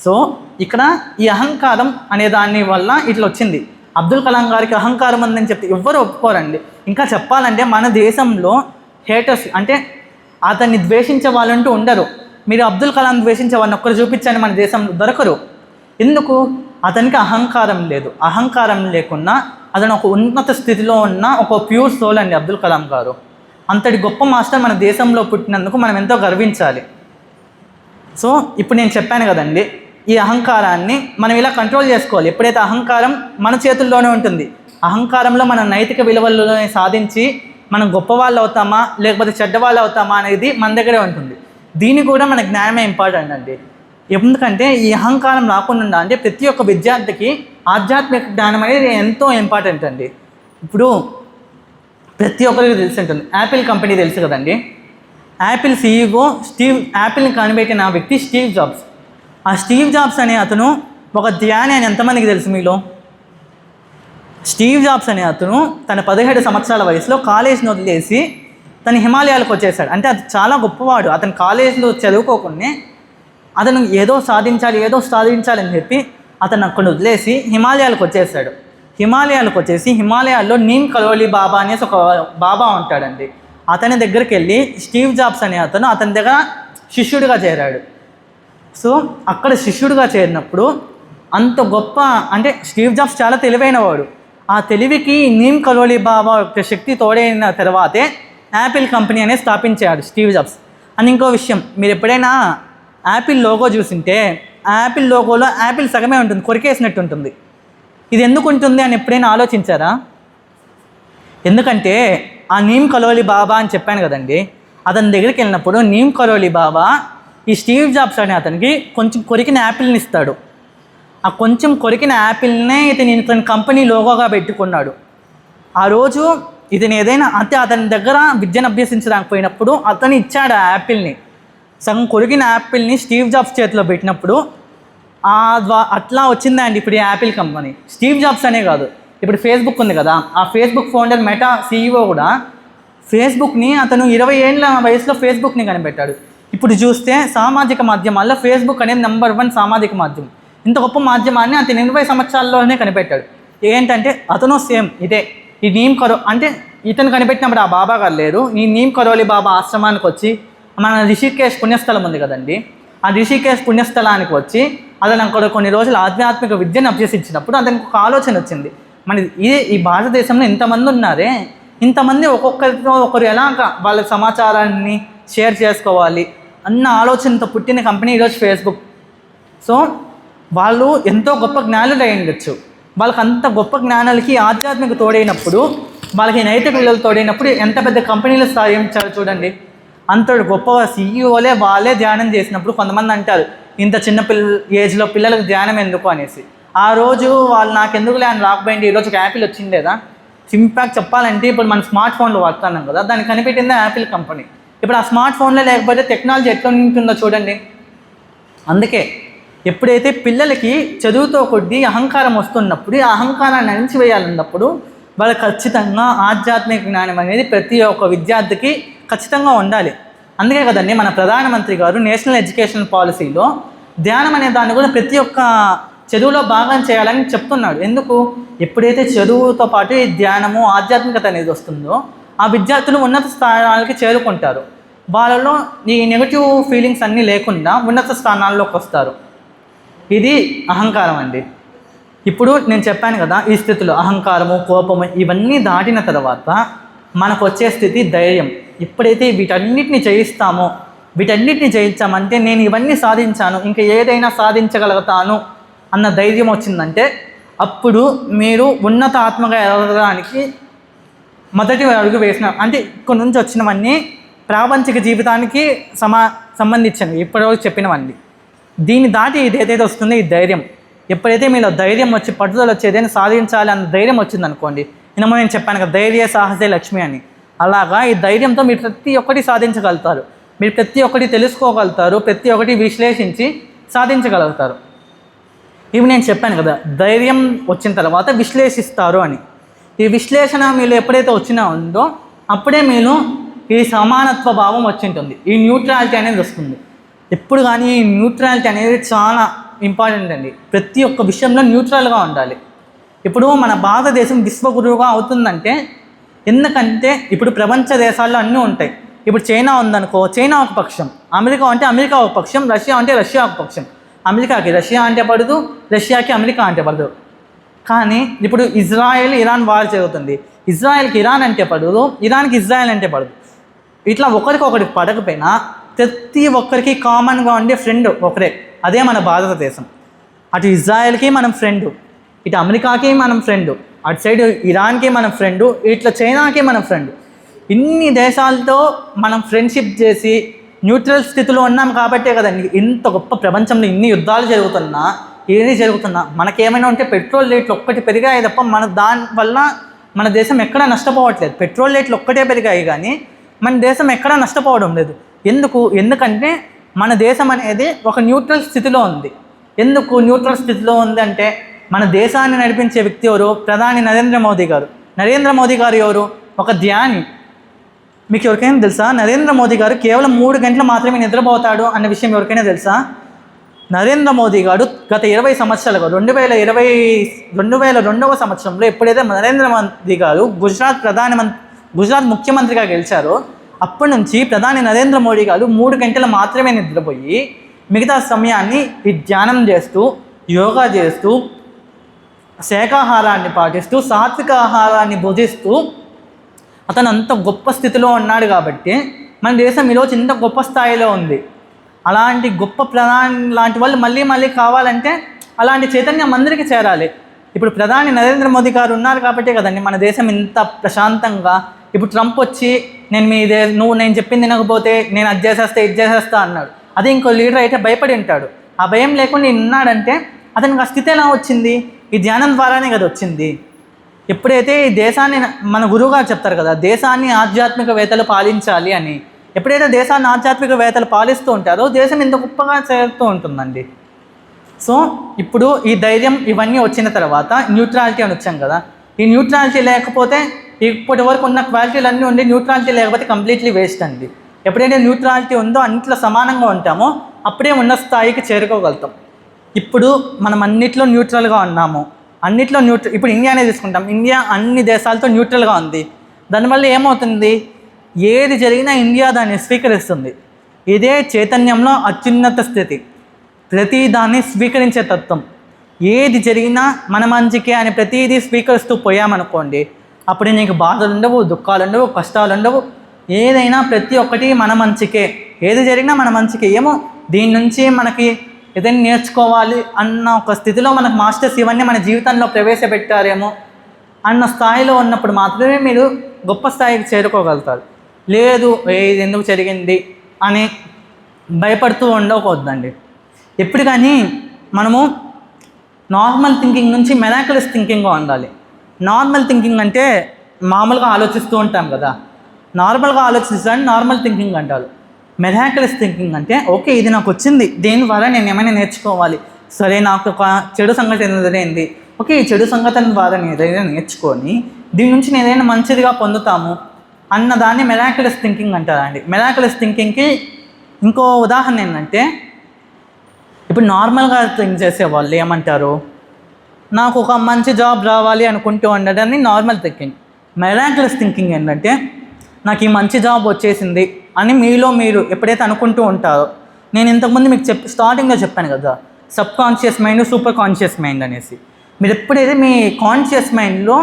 సో ఇక్కడ ఈ అహంకారం అనే దాని వల్ల ఇట్లా వచ్చింది. అబ్దుల్ కలాం గారికి అహంకారం ఉందని చెప్తే ఎవ్వరు ఒప్పుకోరండి. ఇంకా చెప్పాలంటే మన దేశంలో హేటర్స్, అంటే అతన్ని ద్వేషించే వాళ్ళంటూ ఉండరు. మీరు అబ్దుల్ కలాం ద్వేషించే వాళ్ళని ఒక్కరు చూపించండి, మన దేశంలో దొరకరు. ఎందుకు? అతనికి అహంకారం లేదు. అహంకారం లేకున్నా అతను ఒక ఉన్నత స్థితిలో ఉన్న ఒక ప్యూర్ సోల్ అండి అబ్దుల్ కలాం గారు. అంతటి గొప్ప మాస్టర్ మన దేశంలో పుట్టినందుకు మనం ఎంతో గర్వించాలి. సో ఇప్పుడు నేను చెప్పాను కదండి, ఈ అహంకారాన్ని మనం ఇలా కంట్రోల్ చేసుకోవాలి. ఎప్పుడైతే అహంకారం మన చేతుల్లోనే ఉంటుంది, అహంకారంలో మన నైతిక విలువలను సాధించి మనం గొప్పవాళ్ళు అవుతామా లేకపోతే చెడ్డవాళ్ళు అవుతామా అనేది మన దగ్గరే ఉంటుంది. దీన్ని కూడా మన జ్ఞానమే ఇంపార్టెంట్ అండి. ఎందుకంటే ఈ అహంకారం రాకుండా అంటే ప్రతి ఒక్క విద్యార్థికి ఆధ్యాత్మిక జ్ఞానం అనేది ఎంతో ఇంపార్టెంట్ అండి. ఇప్పుడు ప్రతి ఒక్కరికి తెలిసి ఉంటుంది, యాపిల్ కంపెనీ తెలుసు కదండి. యాపిల్ CEO యాపిల్ని కనిపెట్టిన వ్యక్తి స్టీవ్ జాబ్స్. ఆ స్టీవ్ జాబ్స్ అనే అతను ఒక ధ్యాని అని ఎంతమందికి తెలుసు మీలో? స్టీవ్ జాబ్స్ అనే అతను తన 17 సంవత్సరాల వయసులో కాలేజ్ని వదిలేసి తను హిమాలయాలకు వచ్చేసాడు. అంటే అది చాలా గొప్పవాడు. అతను కాలేజ్లో చదువుకోకుండా అతను ఏదో సాధించాలని చెప్పి అతను అక్కడ వదిలేసి హిమాలయాలకు వచ్చేసాడు. హిమాలయాలకు వచ్చేసి హిమాలయాల్లో నీమ్ కరోలి బాబా అనేసి ఒక బాబా ఉంటాడండి. అతని దగ్గరికి వెళ్ళి స్టీవ్ జాబ్స్ అనే అతని దగ్గర శిష్యుడిగా చేరాడు. సో అక్కడ శిష్యుడిగా చేరినప్పుడు అంత గొప్ప, అంటే స్టీవ్ జాబ్స్ చాలా తెలివైనవాడు. ఆ తెలివికి నీమ్ కరోలి బాబా యొక్క శక్తి తోడైన తర్వాతే యాపిల్ కంపెనీ అనేది స్థాపించాడు స్టీవ్ జాబ్స్. అని ఇంకో విషయం, మీరు ఎప్పుడైనా యాపిల్ లోగో చూసింటే యాపిల్ లోగోలో యాపిల్ సగమే ఉంటుంది, కొరికేసినట్టు ఉంటుంది. ఇది ఎందుకు ఉంటుంది అని ఎప్పుడైనా ఆలోచించారా? ఎందుకంటే ఆ నీమ్ కరోలి బాబా అని చెప్పాను కదండి, అతని దగ్గరికి వెళ్ళినప్పుడు నీమ్ కరోలి బాబా ఈ స్టీవ్ జాబ్స్ అనే అతనికి కొంచెం కొరికిన యాపిల్ని ఇస్తాడు. ఆ కొంచెం కొరికిన యాపిల్నే ఇతని కంపెనీ లోగోగా పెట్టుకున్నాడు. ఆ రోజు ఇతను ఏదైనా అంటే అతని దగ్గర విద్యను అభ్యసించడానికి పోయినప్పుడు అతను ఇచ్చాడు ఆ యాపిల్ని. సగం కొరికిన యాపిల్ని స్టీవ్ జాబ్స్ చేతిలో పెట్టినప్పుడు అట్లా వచ్చిందండి ఇప్పుడు ఈ యాపిల్ కంపెనీ. స్టీవ్ జాబ్స్ అనే కాదు, ఇప్పుడు ఫేస్బుక్ ఉంది కదా, ఆ ఫేస్బుక్ ఫౌండర్ మెటా CEO కూడా ఫేస్బుక్ని అతను 20 ఏళ్ళ వయసులో ఫేస్బుక్ని కనిపెట్టాడు. ఇప్పుడు చూస్తే సామాజిక మాధ్యమాల్లో ఫేస్బుక్ అనేది నెంబర్ 1 సామాజిక మాధ్యమం. ఇంత గొప్ప మాధ్యమాన్ని అతను 20 సంవత్సరాల్లోనే కనిపెట్టాడు. ఏంటంటే అతను సేమ్ ఇదే ఈ నీమ్ కరో, అంటే ఇతను కనిపెట్టినప్పుడు ఆ బాబా గారు లేరు. ఈ నీమ్ కరోలి బాబా ఆశ్రమానికి వచ్చి మన రిషికేశ్ పుణ్యస్థలం ఉంది కదండి, ఆ రిషికేశ్ పుణ్యస్థలానికి వచ్చి అతను అక్కడ కొన్ని రోజులు ఆధ్యాత్మిక విద్యను అభ్యసించినప్పుడు అతనికి ఒక ఆలోచన వచ్చింది. ఈ భారతదేశంలో ఇంతమంది ఉన్నారే, ఇంతమంది ఒక్కొక్కరితో ఒకరు ఎలాగ వాళ్ళ సమాచారాన్ని షేర్ చేసుకోవాలి అన్న ఆలోచనతో పుట్టిన కంపెనీ ఈరోజు ఫేస్బుక్. సో వాళ్ళు ఎంతో గొప్ప జ్ఞానులు అయి ఉండొచ్చు. వాళ్ళకి అంత గొప్ప జ్ఞానాలకి ఆధ్యాత్మిక తోడైనప్పుడు, వాళ్ళకి నైతిక విలువలు తోడైనప్పుడు ఎంత పెద్ద కంపెనీలు స్థాపించారు చూడండి. అంత గొప్ప CEOలే వాళ్ళే ధ్యానం చేసినప్పుడు కొంతమంది అంటారు ఇంత చిన్న ఏజ్లో పిల్లలకు ధ్యానం ఎందుకు అనేసి. ఆ రోజు వాళ్ళు నాకెందుకులే అని రాకపోయింది, ఈరోజు ఒక యాపిల్ వచ్చిందేదా. సింపాక్ట్ చెప్పాలంటే ఇప్పుడు మన స్మార్ట్ ఫోన్లు వాడుతున్నాం కదా, దాన్ని కనిపెట్టిందే యాపిల్ కంపెనీ. ఇప్పుడు ఆ స్మార్ట్ ఫోన్లో లేకపోతే టెక్నాలజీ ఎట్లా ఉంటుందో చూడండి. అందుకే ఎప్పుడైతే పిల్లలకి చదువుతో కొద్దీ అహంకారం వస్తున్నప్పుడు ఆ అహంకారాన్ని అణిచివేయాలన్నప్పుడు వాళ్ళు ఖచ్చితంగా ఆధ్యాత్మిక జ్ఞానం అనేది ప్రతి ఒక్క విద్యార్థికి ఖచ్చితంగా ఉండాలి. అందుకే కదండి మన ప్రధానమంత్రి గారు నేషనల్ ఎడ్యుకేషన్ పాలసీలో ధ్యానం అనే దాన్ని కూడా ప్రతి ఒక్క చదువులో భాగం చేయాలని చెప్తున్నాడు. ఎందుకు? ఎప్పుడైతే చదువుతో పాటు ఈ ధ్యానము ఆధ్యాత్మికత అనేది వస్తుందో ఆ విద్యార్థులు ఉన్నత స్థానాలకి చేరుకుంటారు. వాళ్ళలో ఈ నెగటివ్ ఫీలింగ్స్ అన్నీ లేకుండా ఉన్నత స్థానాల్లోకి వస్తారు. ఇది అహంకారం అండి. ఇప్పుడు నేను చెప్పాను కదా, ఈ స్థితిలో అహంకారము, కోపము ఇవన్నీ దాటిన తర్వాత మనకు వచ్చే స్థితి ధైర్యం. ఎప్పుడైతే వీటన్నిటిని జయించామంటే నేను ఇవన్నీ సాధించాను, ఇంకా ఏదైనా సాధించగలుగుతాను అన్న ధైర్యం వచ్చిందంటే అప్పుడు మీరు ఉన్నత ఆత్మగా ఎదగడానికి మొదటి అడుగు వేసిన. అంటే ఇక్కడ నుంచి వచ్చినవన్నీ ప్రాపంచిక జీవితానికి సంబంధించినవి ఇప్పటివరకు చెప్పినవన్నీ. దీన్ని దాటి ఇది ఏదైతే వస్తుందో ఈ ధైర్యం. ఎప్పుడైతే మీలో ధైర్యం వచ్చి పట్టుదల వచ్చి ఏదైనా సాధించాలి అన్న ధైర్యం వచ్చిందనుకోండి, ఇంతకుముందు నేను చెప్పాను కదా ధైర్య సాహసే లక్ష్మి అని, అలాగా ఈ ధైర్యంతో మీరు ప్రతి ఒక్కటి సాధించగలుగుతారు. మీరు ప్రతి ఒక్కటి తెలుసుకోగలుగుతారు, ప్రతి ఒక్కటి విశ్లేషించి సాధించగలుగుతారు. ఇవి నేను చెప్పాను కదా ధైర్యం వచ్చిన తర్వాత విశ్లేషిస్తారు అని. ఈ విశ్లేషణ మీలో ఎప్పుడైతే వచ్చినా ఉందో అప్పుడే మీలో ఈ సమానత్వ భావం వచ్చి ఉంటుంది, ఈ న్యూట్రాలిటీ అనేది వస్తుంది. ఎప్పుడు కానీ ఈ న్యూట్రాలిటీ అనేది చాలా ఇంపార్టెంట్ అండి. ప్రతి ఒక్క విషయంలో న్యూట్రల్గా ఉండాలి. ఇప్పుడు మన భారతదేశం విశ్వగురువుగా అవుతుందంటే ఎందుకంటే ఇప్పుడు ప్రపంచ దేశాల్లో అన్నీ ఉంటాయి. ఇప్పుడు చైనా ఉందనుకో, చైనా ఒక పక్షం, అమెరికా అంటే అమెరికా ఒక పక్షం, రష్యా అంటే రష్యా ఒక పక్షం. అమెరికాకి రష్యా అంటే పడదు, రష్యాకి అమెరికా అంటే పడదు. కానీ ఇప్పుడు ఇజ్రాయెల్ ఇరాన్ వార్ జరుగుతుంది, ఇజ్రాయెల్కి ఇరాన్ అంటే పడదు, ఇరాన్కి ఇజ్రాయెల్ అంటే పడదు. ఇట్లా ఒకరికి పడకపోయినా ప్రతి ఒక్కరికి కామన్గా ఉండే ఫ్రెండ్ ఒకరే, అదే మన భారతదేశం. అటు ఇజ్రాయెల్కి మనం ఫ్రెండు, ఇటు అమెరికాకి మనం ఫ్రెండు, అటు సైడ్ ఇరాన్కి మనం ఫ్రెండు, ఇట్లా చైనాకి మనం ఫ్రెండ్. ఇన్ని దేశాలతో మనం ఫ్రెండ్షిప్ చేసి న్యూట్రల్ స్థితిలో ఉన్నాం కాబట్టే కదండి ఇంత గొప్ప ప్రపంచంలో ఇన్ని యుద్ధాలు జరుగుతున్నా ఏది జరుగుతున్నా మనకేమైనా ఉంటే పెట్రోల్ రేట్లు ఒక్కటి పెరిగాయి తప్ప దానివల్ల మన దేశం ఎక్కడా నష్టపోవట్లేదు. పెట్రోల్ రేట్లు ఒక్కటే పెరిగాయి కానీ మన దేశం ఎక్కడా నష్టపోవడం లేదు. ఎందుకంటే మన దేశం అనేది ఒక న్యూట్రల్ స్థితిలో ఉంది. ఎందుకు న్యూట్రల్ స్థితిలో ఉంది అంటే మన దేశాన్ని నడిపించే వ్యక్తి ఎవరు? ప్రధాని నరేంద్ర మోదీ గారు. నరేంద్ర మోదీ గారు ఎవరు? ఒక ధ్యాని. మీకు ఎవరికైనా తెలుసా నరేంద్ర మోదీ గారు కేవలం 3 గంటలు మాత్రమే నిద్రపోతాడు అన్న విషయం ఎవరికైనా తెలుసా? నరేంద్ర మోదీ గారు గత 20 సంవత్సరాలుగా 2022వ సంవత్సరంలో ఎప్పుడైతే నరేంద్ర మోదీ గారు గుజరాత్ ముఖ్యమంత్రిగా గెలిచారో అప్పటి నుంచి ప్రధాని నరేంద్ర మోదీ గారు 3 గంటలు మాత్రమే నిద్రపోయి మిగతా సమయాన్ని ఈ ధ్యానం చేస్తూ, యోగా చేస్తూ, శాకాహారాన్ని పాటిస్తూ, సాత్విక ఆహారాన్ని భుజిస్తూ అతను అంత గొప్ప స్థితిలో ఉన్నాడు కాబట్టి మన దేశం ఈరోజు ఇంత గొప్ప స్థాయిలో ఉంది. అలాంటి గొప్ప ప్రధాని లాంటి వాళ్ళు మళ్ళీ మళ్ళీ కావాలంటే అలాంటి చైతన్యం అందరికీ చేరాలి. ఇప్పుడు ప్రధాని నరేంద్ర మోదీ గారు ఉన్నారు కాబట్టే కదండి మన దేశం ఇంత ప్రశాంతంగా. ఇప్పుడు ట్రంప్ వచ్చి నేను చెప్పింది వినకపోతే నేను అది చేసేస్తా ఇది చేసేస్తా అన్నాడు. అదే ఇంకో లీడర్ అయితే భయపడి ఉంటాడు. ఆ భయం లేకుండా ఉన్నాడంటే అతనికి ఆ స్థితి ఎలా వచ్చింది? ఈ ధ్యానం ద్వారానే కదా వచ్చింది. ఎప్పుడైతే ఈ దేశాన్ని మన గురువుగారు చెప్తారు కదా, దేశాన్ని ఆధ్యాత్మికవేత్తలు పాలించాలి అని. ఎప్పుడైతే దేశాన్ని ఆధ్యాత్మికవేత్తలు పాలిస్తూ ఉంటారో దేశం ఇంత గొప్పగా చేరుతూ ఉంటుందండి. సో ఇప్పుడు ఈ ధైర్యం ఇవన్నీ వచ్చిన తర్వాత న్యూట్రాలిటీ అని వచ్చాం కదా. ఈ న్యూట్రాలిటీ లేకపోతే ఇప్పటి వరకు ఉన్న క్వాలిటీలన్నీ ఉండి న్యూట్రాలిటీ లేకపోతే కంప్లీట్లీ వేస్ట్ అండి. ఎప్పుడైతే న్యూట్రాలిటీ ఉందో అన్నిట్లో సమానంగా ఉంటామో అప్పుడే ఉన్న స్థాయికి చేరుకోగలుగుతాం. ఇప్పుడు మనం అన్నిట్లో న్యూట్రల్గా ఉన్నాము. ఇప్పుడు ఇండియానే తీసుకుంటాం. ఇండియా అన్ని దేశాలతో న్యూట్రల్గా ఉంది. దానివల్ల ఏమవుతుంది? ఏది జరిగినా ఇండియా దాన్ని స్వీకరిస్తుంది. ఇదే చైతన్యంలో అత్యున్నత స్థితి. ప్రతి దాన్ని స్వీకరించే తత్వం. ఏది జరిగినా మన మంచికే అని ప్రతిదీ స్వీకరిస్తూ పోయామనుకోండి, అప్పుడు నీకు బాధలు ఉండవు, దుఃఖాలు ఉండవు, కష్టాలు ఉండవు. ఏదైనా ప్రతి ఒక్కటి మన మంచికే. ఏది జరిగినా మన మంచికే. ఏమో దీని నుంచి మనకి ఏదైనా నేర్చుకోవాలి అన్న ఒక స్థితిలో మనకు మాస్టర్స్ ఇవన్నీ మన జీవితంలో ప్రవేశపెట్టారేమో అన్న స్థాయిలో ఉన్నప్పుడు మాత్రమే మీరు గొప్ప స్థాయికి చేరుకోగలుగుతారు. లేదు ఇది ఎందుకు జరిగింది అని భయపడుతూ ఉండకూడదండి. ఎప్పుడు కానీ మనము నార్మల్ థింకింగ్ నుంచి మెరాక్యులస్ థింకింగ్గా ఉండాలి. నార్మల్ థింకింగ్ అంటే మామూలుగా ఆలోచిస్తూ ఉంటాం కదా, నార్మల్గా ఆలోచిస్తాను నార్మల్ థింకింగ్ అంటారు. మెరాక్యులస్ థింకింగ్ అంటే ఓకే ఇది నాకు వచ్చింది, దీని ద్వారా నేను ఏమైనా నేర్చుకోవాలి. సరే నాకు ఒక చెడు సంఘటన ఎదురైంది, ఓకే ఈ చెడు సంఘటన ద్వారా నేను ఏదైనా నేర్చుకొని దీని నుంచి నేను ఏదైనా మంచిదిగా పొందుతాము అన్నదాన్ని మెరాక్యులస్ థింకింగ్ అంటారండి. మెరాక్యులస్ థింకింగ్కి ఇంకో ఉదాహరణ ఏంటంటే, ఇప్పుడు నార్మల్గా థింక్ చేసేవాళ్ళు ఏమంటారు, నాకు ఒక మంచి జాబ్ రావాలి అనుకుంటూ ఉండడాన్ని నార్మల్ థింకింగ్. మెరాక్యులస్ థింకింగ్ ఏంటంటే, నాకు ఈ మంచి జాబ్ వచ్చేసింది అని మీలో మీరు ఎప్పుడైతే అనుకుంటూ ఉంటారో, నేను ఇంతకుముందు మీకు స్టార్టింగ్లో చెప్పాను కదా, sub conscious mind, super conscious mind అనేసి. మీరు ఎప్పుడైతే మీ కాన్షియస్ మైండ్లో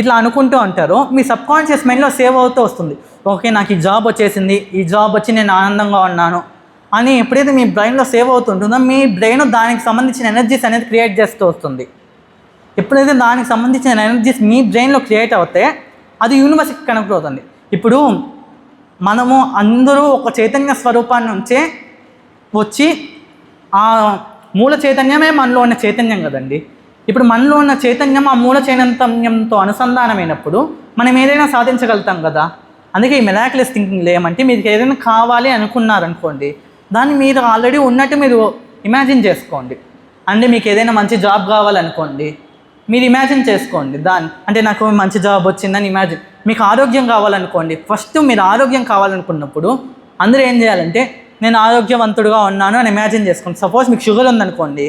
ఇట్లా అనుకుంటూ ఉంటారో మీ సబ్ కాన్షియస్ మైండ్లో సేవ్ అవుతూ వస్తుంది. ఓకే నాకు ఈ జాబ్ వచ్చేసింది, ఈ జాబ్ వచ్చి నేను ఆనందంగా ఉన్నాను అని ఎప్పుడైతే మీ బ్రెయిన్లో సేవ్ అవుతుంటుందో మీ బ్రెయిన్ దానికి సంబంధించిన ఎనర్జీస్ అనేది క్రియేట్ చేస్తూ వస్తుంది. ఎప్పుడైతే దానికి సంబంధించిన ఎనర్జీస్ మీ బ్రెయిన్లో క్రియేట్ అవుతాయి అది యూనివర్స్కి కనెక్ట్ అవుతుంది. ఇప్పుడు మనము అందరూ ఒక చైతన్య స్వరూపాన్ని నుంచే వచ్చి ఆ మూల చైతన్యమే మనలో ఉన్న చైతన్యం కదండి. ఇప్పుడు మనలో ఉన్న చైతన్యం ఆ మూల చైతన్యంతో అనుసంధానమైనప్పుడు మనం ఏదైనా సాధించగలుగుతాం కదా. అందుకే ఈ మెరాక్యులస్ థింకింగ్లో ఏమంటే మీకు ఏదైనా కావాలి అనుకున్నారనుకోండి, దాన్ని మీరు ఆల్రెడీ ఉన్నట్టు మీరు ఇమాజిన్ చేసుకోండి. అంటే మీకు ఏదైనా మంచి జాబ్ కావాలనుకోండి, మీరు ఇమాజిన్ చేసుకోండి దాన్ని. అంటే నాకు మంచి జాబ్ వచ్చిందని ఇమాజిన్. మీకు ఆరోగ్యం కావాలనుకోండి, ఫస్ట్ మీరు ఆరోగ్యం కావాలనుకున్నప్పుడు అందరూ ఏం చేయాలంటే నేను ఆరోగ్యవంతుడుగా ఉన్నాను అని ఇమాజిన్ చేసుకోండి. సపోజ్ మీకు షుగర్ ఉందనుకోండి,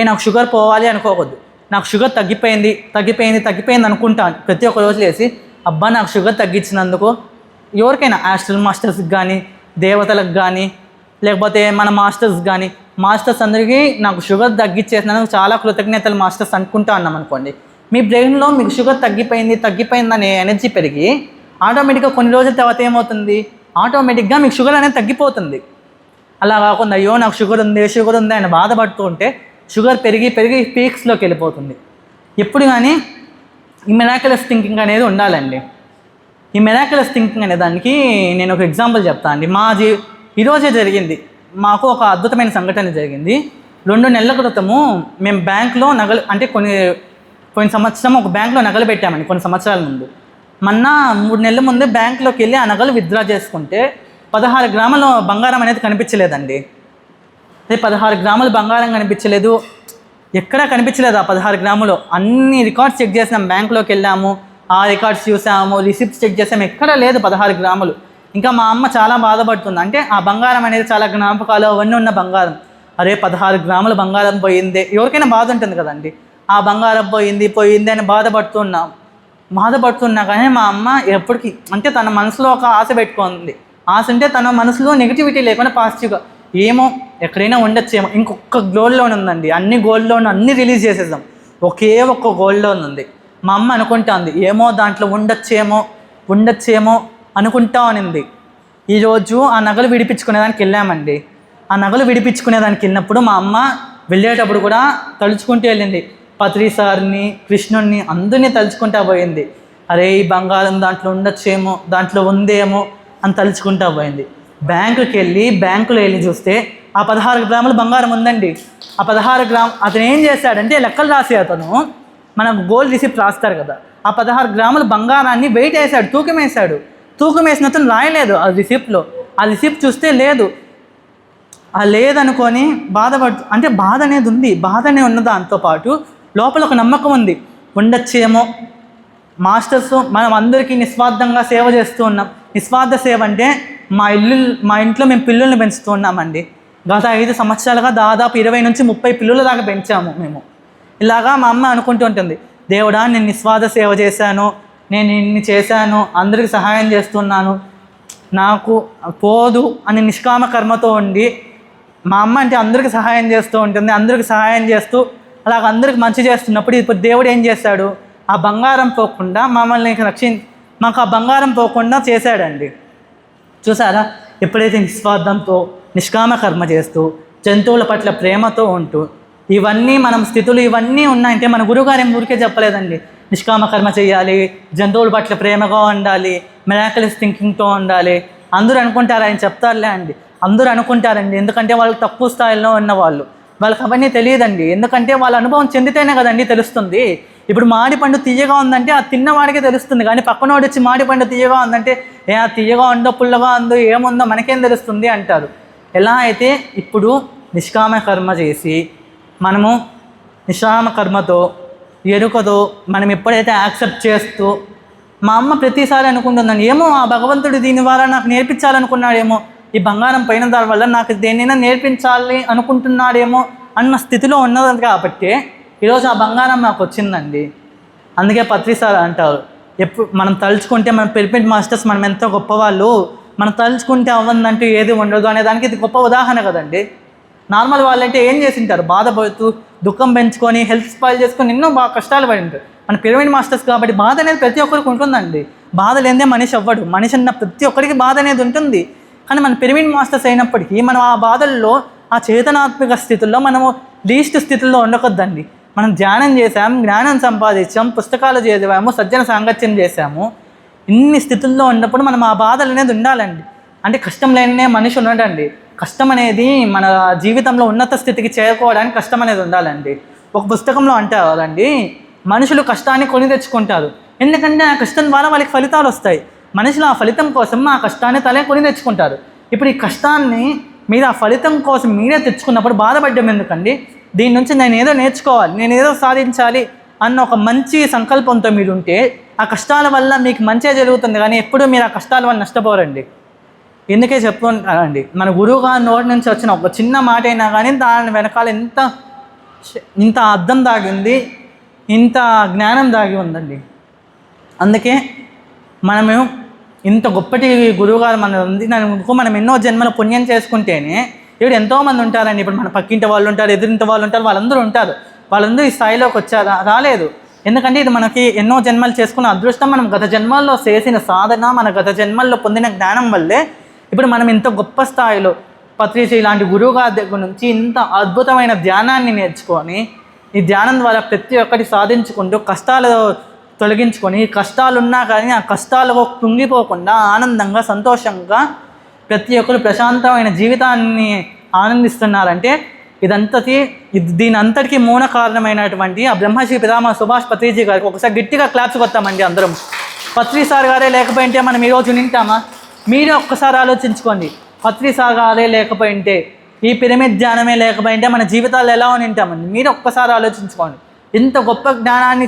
నాకు షుగర్ పోవాలి అనుకోవద్దు, నాకు షుగర్ తగ్గిపోయింది అనుకుంటాను ప్రతి ఒక్క రోజు లేసి, అబ్బా నాకు షుగర్ తగ్గించినందుకు ఎవరికైనా ఆస్ట్రల్ మాస్టర్స్కి కానీ, దేవతలకు కానీ, లేకపోతే మన మాస్టర్స్ అందరికీ నాకు షుగర్ తగ్గించేసినందుకు చాలా కృతజ్ఞతలు మాస్టర్స్ అనుకుంటా అన్నాం అనుకోండి. మీ బ్రెయిన్లో మీకు షుగర్ తగ్గిపోయిందనే ఎనర్జీ పెరిగి ఆటోమేటిక్గా కొన్ని రోజుల తర్వాత ఏమవుతుంది, ఆటోమేటిక్గా మీకు షుగర్ అనేది తగ్గిపోతుంది. అలా కాకుండా అయ్యో నాకు షుగర్ ఉంది అని బాధపడుతూ ఉంటే షుగర్ పెరిగి పీక్స్లోకి వెళ్ళిపోతుంది. ఎప్పుడు కానీ ఈ మెరాక్యులస్ థింకింగ్ అనేది ఉండాలండి. ఈ మెరాక్యులస్ థింకింగ్ అనే దానికి నేను ఒక ఎగ్జాంపుల్ చెప్తాను అండి. ఈరోజే జరిగింది మాకు ఒక అద్భుతమైన సంఘటన జరిగింది. 2 నెలల క్రితము మేము బ్యాంక్లో నగలు, అంటే కొన్ని సంవత్సరం ఒక బ్యాంక్లో నగలు పెట్టామండి. కొన్ని సంవత్సరాల ముందు 3 నెలల ముందే బ్యాంక్లోకి వెళ్ళి ఆ నగలు విత్డ్రా చేసుకుంటే 16 గ్రాముల బంగారం అనేది కనిపించలేదండి. అదే 16 గ్రాముల బంగారం కనిపించలేదు. ఎక్కడా కనిపించలేదు ఆ 16 గ్రాములు. అన్ని రికార్డ్స్ చెక్ చేసాం, బ్యాంకులోకి వెళ్ళాము, ఆ రికార్డ్స్ చూసాము, రిసిప్ట్స్ చెక్ చేసాము, ఎక్కడా లేదు 16 గ్రాములు. ఇంకా మా అమ్మ చాలా బాధపడుతుంది. అంటే ఆ బంగారం అనేది చాలా జ్ఞాపకాలు అవన్నీ ఉన్న బంగారం. అరే 16 గ్రాముల బంగారం పోయిందే, ఎవరికైనా బాధ ఉంటుంది కదండి. ఆ బంగారం పోయింది అని బాధపడుతున్నా కానీ మా అమ్మ ఎప్పటికీ అంటే తన మనసులో ఒక ఆశ పెట్టుకుంది. ఆశ అంటే తన మనసులో నెగిటివిటీ లేకుండా పాజిటివ్గా ఏమో ఎక్కడైనా ఉండొచ్చేమో. ఇంకొక గోల్డ్ లోన్ ఉందండి, అన్ని గోల్డ్ లోన్ అన్నీ రిలీజ్ చేసేద్దాం, ఒకే ఒక్క గోల్డ్ లోన్ ఉంది. మా అమ్మ అనుకుంటుంది ఏమో దాంట్లో ఉండొచ్చేమో అనుకుంటా అనింది. ఈరోజు ఆ నగలు విడిపించుకునేదానికి వెళ్ళామండి. ఆ నగలు విడిపించుకునేదానికి వెళ్ళినప్పుడు మా అమ్మ వెళ్ళేటప్పుడు కూడా తలుచుకుంటూ వెళ్ళింది. పత్రి సార్ని, కృష్ణుడిని, అందరినీ తలుచుకుంటా పోయింది. అరే ఈ బంగారం దాంట్లో ఉండొచ్చేమో, దాంట్లో ఉందేమో అని తలుచుకుంటా పోయింది. బ్యాంకులో వెళ్ళి చూస్తే ఆ 16 గ్రాముల బంగారం ఉందండి. ఆ 16 గ్రాము అతను ఏం చేశాడంటే లెక్కలు రాసే అతను మనకు గోల్డ్ రిసిప్ట్ రాస్తారు కదా, ఆ 16 గ్రాముల బంగారాన్ని వెయిట్ వేసాడు, తూకం వేసిన అతను రాయలేదు ఆ రిసిప్ట్లో. ఆ రిసిప్ట్ చూస్తే లేదు. ఆ లేదనుకొని అంటే బాధ అనేది ఉంది. బాధనే ఉన్న దాంతోపాటు లోపల ఒక నమ్మకం ఉంది, ఉండొచ్చేమో. మాస్టర్స్ మనం అందరికీ నిస్వార్థంగా సేవ చేస్తూ ఉన్నాం. నిస్వార్థ సేవ అంటే మా ఇంట్లో మేము పిల్లల్ని పెంచుతూ ఉన్నామండి. గత 5 సంవత్సరాలుగా దాదాపు 20 నుంచి 30 పిల్లల దాకా పెంచాము మేము. ఇలాగా మా అమ్మ అనుకుంటూ ఉంటుంది, దేవుడా నేను నిస్వార్థ సేవ చేశాను, నేను ఇన్ని చేశాను, అందరికి సహాయం చేస్తున్నాను, నాకు పోదు అని నిష్కామ కర్మతో ఉండి మా అమ్మ అంటే అందరికి సహాయం చేస్తూ ఉంటుంది. అందరికి సహాయం చేస్తూ అలాగ అందరికి మంచి చేస్తున్నప్పుడు ఇప్పుడు దేవుడు ఏం చేశాడు, ఆ బంగారం పోకుండా మమ్మల్ని మాకు ఆ బంగారం పోకుండా చేశాడండి. చూసారా, ఎప్పుడైతే నిస్వార్థంతో నిష్కామ కర్మ చేస్తూ జంతువుల పట్ల ప్రేమతో ఉంటూ ఇవన్నీ మనం స్థితులు ఇవన్నీ ఉన్నాయంటే మన గురువుగారు ఏం ఊరికే చెప్పలేదండి. నిష్కామ కర్మ చేయాలి, జంతువుల పట్ల ప్రేమగా ఉండాలి, మిరాకిలస్ థింకింగ్తో ఉండాలి. అందరూ అనుకుంటారు ఆయన చెప్తారులే అండి, అందరూ అనుకుంటారండి. ఎందుకంటే వాళ్ళు తక్కువ స్థాయిలో ఉన్నవాళ్ళు, వాళ్ళకి అవన్నీ తెలియదండి. ఎందుకంటే వాళ్ళ అనుభవం చెందితేనే కదండి తెలుస్తుంది. ఇప్పుడు మామిడిపండు తీయగా ఉందంటే ఆ తిన్నవాడికే తెలుస్తుంది, కానీ పక్కనోడు వచ్చి మామిడిపండు తీయగా ఉందంటే తీయగా ఉందో పుల్లగా ఉందో ఏముందో మనకేం తెలుస్తుంది అంటారు. ఎలా అయితే ఇప్పుడు నిష్కామ కర్మ చేసి మనము నిష్కామ కర్మతో ఎరుకతో మనం ఎప్పుడైతే యాక్సెప్ట్ చేస్తూ మా అమ్మ ప్రతిసారి అనుకుంటుందండి, ఏమో ఆ భగవంతుడు దీని ద్వారా నాకు నేర్పించాలనుకున్నాడేమో, ఈ బంగారం పైన దాని వల్ల నాకు దేన్నైనా నేర్పించాలి అనుకుంటున్నాడేమో అన్న స్థితిలో ఉన్నది కాబట్టి ఈరోజు ఆ బంగారం నాకు వచ్చిందండి. అందుకే పత్రి సార్ అంటారు, ఎప్పుడు మనం తలుచుకుంటే మన పిరమిడ్ మాస్టర్స్ మనం ఎంతో గొప్పవాళ్ళు, మనం తలుచుకుంటే అవ్వందంటూ ఏది ఉండదు అనే దానికి ఇది గొప్ప ఉదాహరణ కదండి. నార్మల్ వాళ్ళంటే ఏం చేసింటారు, బాధపడుతూ దుఃఖం పెంచుకొని హెల్త్ స్పాయిల్ చేసుకొని ఎన్నో బాగా కష్టాలు పడి ఉంటారు. మన పిరమిడ్ మాస్టర్స్ కాబట్టి బాధ అనేది ప్రతి ఒక్కరికి ఉంటుందండి. బాధ లేదే మనిషి అవ్వడు. మనిషి అన్న ప్రతి ఒక్కరికి బాధ అనేది ఉంటుంది. కానీ మన పిరమిడ్ మాస్టర్స్ అయినప్పటికీ మనం ఆ బాధల్లో ఆ చేతనాత్మక స్థితుల్లో మనము లీస్ట్ స్థితుల్లో ఉండకొద్దండి. మనం ధ్యానం చేసాం, జ్ఞానం సంపాదించాం, పుస్తకాలు చదివాము, సజ్జన సాంగత్యం చేశాము. ఇన్ని స్థితుల్లో ఉన్నప్పుడు మనం ఆ బాధలు అనేది ఉండాలండి. అంటే కష్టం లేనే మనిషి ఉండడండి. కష్టం అనేది మన జీవితంలో ఉన్నత స్థితికి చేరుకోవడానికి కష్టం అనేది ఉండాలండి. ఒక పుస్తకంలో అంటారండి, మనుషులు కష్టాన్ని కొని తెచ్చుకుంటారు, ఎందుకంటే ఆ కష్టం ద్వారా వాళ్ళకి ఫలితాలు వస్తాయి. మనుషులు ఆ ఫలితం కోసం ఆ కష్టాన్ని కొని తెచ్చుకుంటారు. ఇప్పుడు ఈ కష్టాన్ని మీరు ఆ ఫలితం కోసం మీరే తెచ్చుకున్నప్పుడు బాధపడ్డం ఎందుకండి? దీని నుంచి నేను ఏదో నేర్చుకోవాలి, నేను ఏదో సాధించాలి అన్న ఒక మంచి సంకల్పంతో మీరు ఉంటే ఆ కష్టాల వల్ల మీకు మంచిగా జరుగుతుంది, కానీ ఎప్పుడూ మీరు ఆ కష్టాల వల్ల నష్టపోరండి. ఎందుకే చెప్పుకుంటానండి, మన గురువు గారి నోటి నుంచి వచ్చిన ఒక చిన్న మాట అయినా కానీ దాని వెనకాల ఇంత అర్థం దాగింది, ఇంత జ్ఞానం దాగి ఉందండి. అందుకే మనము ఇంత గొప్పటి గురువుగారు మన ఉంది, మనం ఎన్నో జన్మల పుణ్యం చేసుకుంటేనే ఇప్పుడు ఎంతోమంది ఉంటారండి. ఇప్పుడు మన పక్కింటి వాళ్ళు ఉంటారు, ఎదురింటి వాళ్ళు ఉంటారు, వాళ్ళందరూ ఉంటారు. వాళ్ళందరూ ఈ స్థాయిలోకి వచ్చారా? రాలేదు. ఎందుకంటే ఇది మనకి ఎన్నో జన్మలు చేసుకున్న అదృష్టం. మనం గత జన్మల్లో చేసిన సాధన, మన గత జన్మల్లో పొందిన జ్ఞానం వల్లే ఇప్పుడు మనం ఇంత గొప్ప స్థాయిలో పత్రిజీ ఇలాంటి గురువుగారి దగ్గర నుంచి ఇంత అద్భుతమైన ధ్యానాన్ని నేర్చుకొని ఈ ధ్యానం ద్వారా ప్రతి ఒక్కటి సాధించుకుంటూ కష్టాలు తొలగించుకొని, కష్టాలు ఉన్నా కానీ ఆ కష్టాలకు కుంగిపోకుండా ఆనందంగా సంతోషంగా ప్రతి ఒక్కరు ప్రశాంతమైన జీవితాన్ని ఆనందిస్తున్నారంటే దీని అంతటికీ మూల కారణమైనటువంటి ఆ బ్రహ్మశ్రీ పితామహ సుభాష్ పత్రిజీ గారికి ఒకసారి గట్టిగా క్లాప్స్ కొత్తామండి అందరం. పత్రి సార్ గారే లేకపోయింటే మనం ఈరోజు నింటామా? మీరే ఒక్కసారి ఆలోచించుకోండి. పత్రి సార్ గారే లేకపోయింటే ఈ పిరమిడ్ ధ్యానమే లేకపోయింటే మన జీవితాలు ఎలా అని ఉంటామండి. మీరు ఒక్కసారి ఆలోచించుకోండి. ఇంత గొప్ప జ్ఞానాన్ని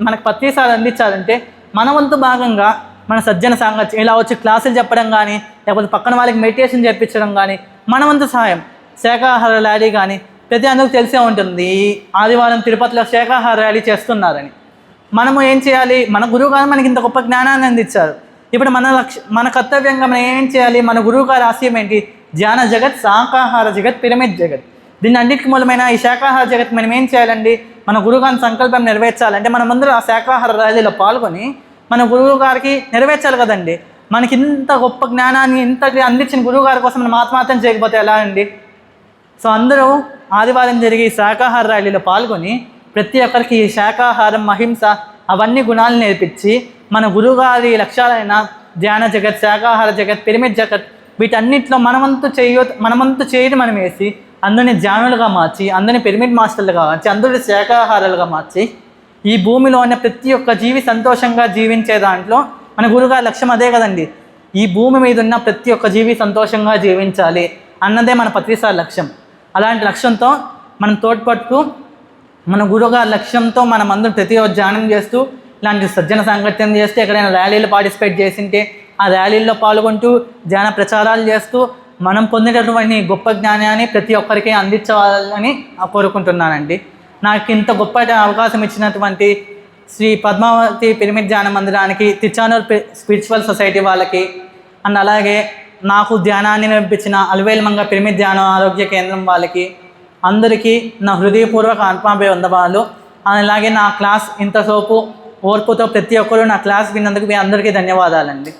మనకు ప్రతిసారి అందించాలంటే మన వంతు భాగంగా మన సజ్జన సాంగత్యం ఇలా వచ్చి క్లాసులు చెప్పడం కానీ, లేకపోతే పక్కన వాళ్ళకి మెడిటేషన్ చేయించడం కానీ మన వంతు సహాయం. శాఖాహార ర్యాలీ కానీ ప్రతి అందరికి తెలిసే ఉంటుంది, ఆదివారం తిరుపతిలో శాఖాహార ర్యాలీ చేస్తున్నారని. మనము ఏం చేయాలి? మన గురువు గారు మనకి ఇంత గొప్ప జ్ఞానాన్ని అందించారు. ఇప్పుడు మన కర్తవ్యంగా మనం ఏం చేయాలి? మన గురువు గారి ఆశయం ఏంటి? ధ్యాన జగత్, శాకాహార జగత్, పిరమిడ్ జగత్. దీన్ని అన్నిటికీ మూలమైన ఈ శాకాహార జగత్ మనం ఏం చేయాలండి? మన గురువుగారి సంకల్పం నెరవేర్చాలంటే మనం అందరూ ఆ శాకాహార ర్యాలీలో పాల్గొని మన గురువు గారికి నెరవేర్చాలి కదండి. మనకి ఇంత గొప్ప జ్ఞానాన్ని ఇంత అందించిన గురువు గారి కోసం మనం ఆత్మార్థం చేయకపోతే ఎలా అండి? సో అందరూ ఆదివారం జరిగే శాకాహార ర్యాలీలో పాల్గొని ప్రతి ఒక్కరికి ఈ శాకాహారం, అహింస అవన్నీ గుణాలు నేర్పించి మన గురువుగారి లక్ష్యాలైన ధ్యాన జగత్, శాకాహార జగత్, పిరమిడ్ జగత్ వీటన్నిటిలో మనమంతు చేయడం మనం వేసి అందరినీ ధ్యానులుగా మార్చి, అందరినీ పిరమిడ్ మాస్టర్లుగా మార్చి, అందరినీ శాకాహారాలుగా మార్చి ఈ భూమిలో ఉన్న ప్రతి ఒక్క జీవి సంతోషంగా జీవించే దాంట్లో మన గురువుగారి లక్ష్యం అదే కదండి. ఈ భూమి మీద ఉన్న ప్రతి ఒక్క జీవి సంతోషంగా జీవించాలి అన్నదే మన ప్రతిసారి లక్ష్యం. అలాంటి లక్ష్యంతో మనం తోడ్పడుతూ మన గురువుగారి లక్ష్యంతో మనం అందరం ప్రతిరోజు ధ్యానం చేస్తూ ఇలాంటి సజ్జన సాంగత్యం చేస్తూ ఎక్కడైనా ర్యాలీలు పార్టిసిపేట్ చేసింటే ఆ ర్యాలీల్లో పాల్గొంటూ ధ్యాన ప్రచారాలు చేస్తూ మనం పొందేటటువంటి గొప్ప జ్ఞానాన్ని ప్రతి ఒక్కరికి అందించాలని కోరుకుంటున్నానండి. నాకు ఇంత గొప్ప అవకాశం ఇచ్చినటువంటి శ్రీ పద్మావతి పిరమిడ్ ధ్యాన మందిరానికి, తిరుచానూర్ స్పిరిచువల్ సొసైటీ వాళ్ళకి, అండ్ అలాగే నాకు ధ్యానాన్ని నేర్పించిన అలవేల్మంగ పిరమిడ్ ధ్యాన ఆరోగ్య కేంద్రం వాళ్ళకి అందరికీ నా హృదయపూర్వక ఆత్మాభివందనాలు వందనాలు. అలాగే నా క్లాస్ ఇంతసేపు ఓర్పుతో ప్రతి ఒక్కరూ నా క్లాస్ విన్నందుకు మీ అందరికీ ధన్యవాదాలండి.